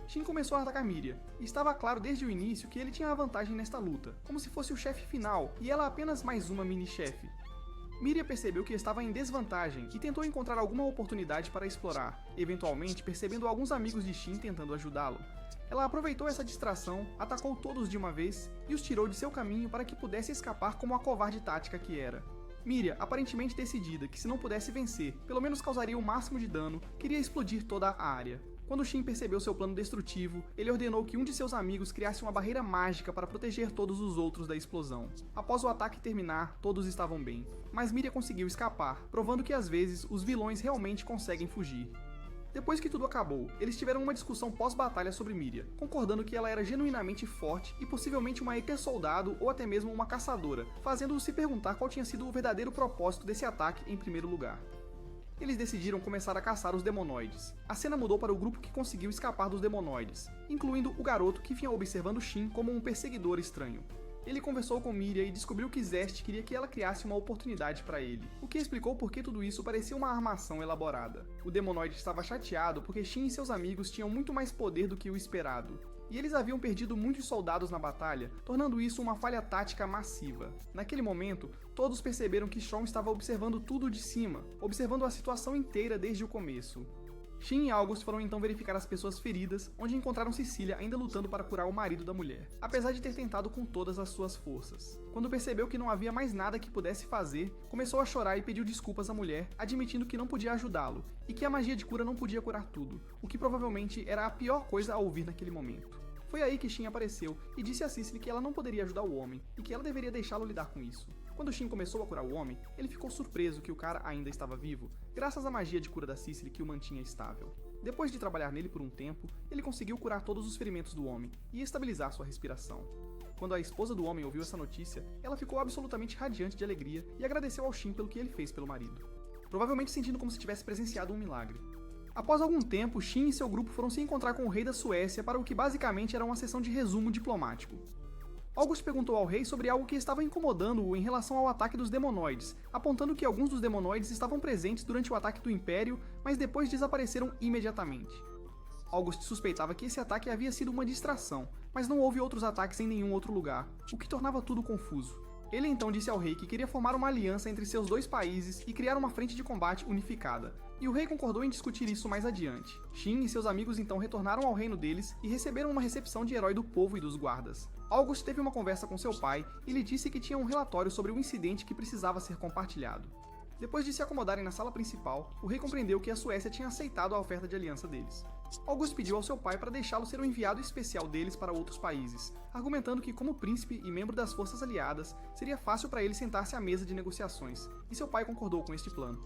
A: Shin começou a atacar Miria, e estava claro desde o início que ele tinha a vantagem nesta luta, como se fosse o chefe final e ela apenas mais uma mini-chefe. Miria percebeu que estava em desvantagem e tentou encontrar alguma oportunidade para explorar, eventualmente percebendo alguns amigos de Shin tentando ajudá-lo. Ela aproveitou essa distração, atacou todos de uma vez e os tirou de seu caminho para que pudesse escapar como a covarde tática que era. Miria, aparentemente decidida que se não pudesse vencer, pelo menos causaria o máximo de dano, queria explodir toda a área. Quando Shin percebeu seu plano destrutivo, ele ordenou que um de seus amigos criasse uma barreira mágica para proteger todos os outros da explosão. Após o ataque terminar, todos estavam bem, mas Miria conseguiu escapar, provando que às vezes os vilões realmente conseguem fugir. Depois que tudo acabou, eles tiveram uma discussão pós-batalha sobre Miria, concordando que ela era genuinamente forte e possivelmente uma hiper-soldado ou até mesmo uma caçadora, fazendo-o se perguntar qual tinha sido o verdadeiro propósito desse ataque em primeiro lugar. eles decidiram começar a caçar os demonoides. A cena mudou para o grupo que conseguiu escapar dos demonoides, incluindo o garoto que vinha observando Shin como um perseguidor estranho. Ele conversou com Miria e descobriu que Zest queria que ela criasse uma oportunidade para ele, o que explicou por que tudo isso parecia uma armação elaborada. O demonoide estava chateado porque Shin e seus amigos tinham muito mais poder do que o esperado, e eles haviam perdido muitos soldados na batalha, tornando isso uma falha tática massiva. Naquele momento, todos perceberam que Shon estava observando tudo de cima, observando a situação inteira desde o começo. Shin e August foram então verificar as pessoas feridas, onde encontraram Cecília ainda lutando para curar o marido da mulher, apesar de ter tentado com todas as suas forças. Quando percebeu que não havia mais nada que pudesse fazer, começou a chorar e pediu desculpas à mulher, admitindo que não podia ajudá-lo, e que a magia de cura não podia curar tudo, o que provavelmente era a pior coisa a ouvir naquele momento. Foi aí que Shin apareceu e disse a Cicely que ela não poderia ajudar o homem, e que ela deveria deixá-lo lidar com isso. Quando Shin começou a curar o homem, ele ficou surpreso que o cara ainda estava vivo, graças à magia de cura da Cicely que o mantinha estável. Depois de trabalhar nele por um tempo, ele conseguiu curar todos os ferimentos do homem e estabilizar sua respiração. Quando a esposa do homem ouviu essa notícia, ela ficou absolutamente radiante de alegria e agradeceu ao Shin pelo que ele fez pelo marido, provavelmente sentindo como se tivesse presenciado um milagre. Após algum tempo, Shin e seu grupo foram se encontrar com o rei da Suécia para o que basicamente era uma sessão de resumo diplomático. August perguntou ao rei sobre algo que estava incomodando-o em relação ao ataque dos demonoides, apontando que alguns dos demonoides estavam presentes durante o ataque do Império, mas depois desapareceram imediatamente. August suspeitava que esse ataque havia sido uma distração, mas não houve outros ataques em nenhum outro lugar, o que tornava tudo confuso. Ele então disse ao rei que queria formar uma aliança entre seus dois países e criar uma frente de combate unificada, e o rei concordou em discutir isso mais adiante. Shin e seus amigos então retornaram ao reino deles e receberam uma recepção de herói do povo e dos guardas. August teve uma conversa com seu pai e lhe disse que tinha um relatório sobre o incidente que precisava ser compartilhado. Depois de se acomodarem na sala principal, o rei compreendeu que a Suécia tinha aceitado a oferta de aliança deles. August pediu ao seu pai para deixá-lo ser o enviado especial deles para outros países, argumentando que, como príncipe e membro das forças aliadas, seria fácil para ele sentar-se à mesa de negociações, e seu pai concordou com este plano.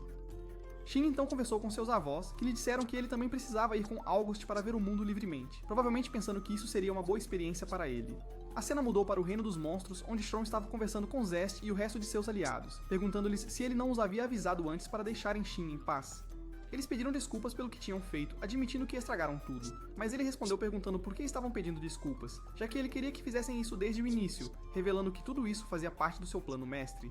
A: Shin então conversou com seus avós, que lhe disseram que ele também precisava ir com August para ver o mundo livremente, provavelmente pensando que isso seria uma boa experiência para ele. A cena mudou para o Reino dos Monstros, onde Shron estava conversando com Zest e o resto de seus aliados, perguntando-lhes se ele não os havia avisado antes para deixarem Shin em paz. Eles pediram desculpas pelo que tinham feito, admitindo que estragaram tudo, mas ele respondeu perguntando por que estavam pedindo desculpas, já que ele queria que fizessem isso desde o início, revelando que tudo isso fazia parte do seu plano mestre.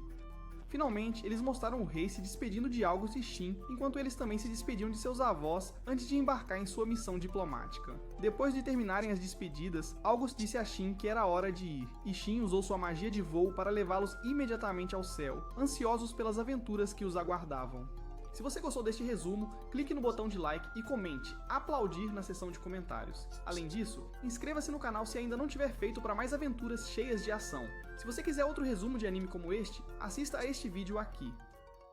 A: Finalmente, eles mostraram o rei se despedindo de August e Shin, enquanto eles também se despediam de seus avós antes de embarcar em sua missão diplomática. Depois de terminarem as despedidas, August disse a Shin que era hora de ir, e Shin usou sua magia de voo para levá-los imediatamente ao céu, ansiosos pelas aventuras que os aguardavam. Se você gostou deste resumo, clique no botão de like e comente aplaudir na seção de comentários. Além disso, inscreva-se no canal se ainda não tiver feito para mais aventuras cheias de ação. Se você quiser outro resumo de anime como este, assista a este vídeo aqui.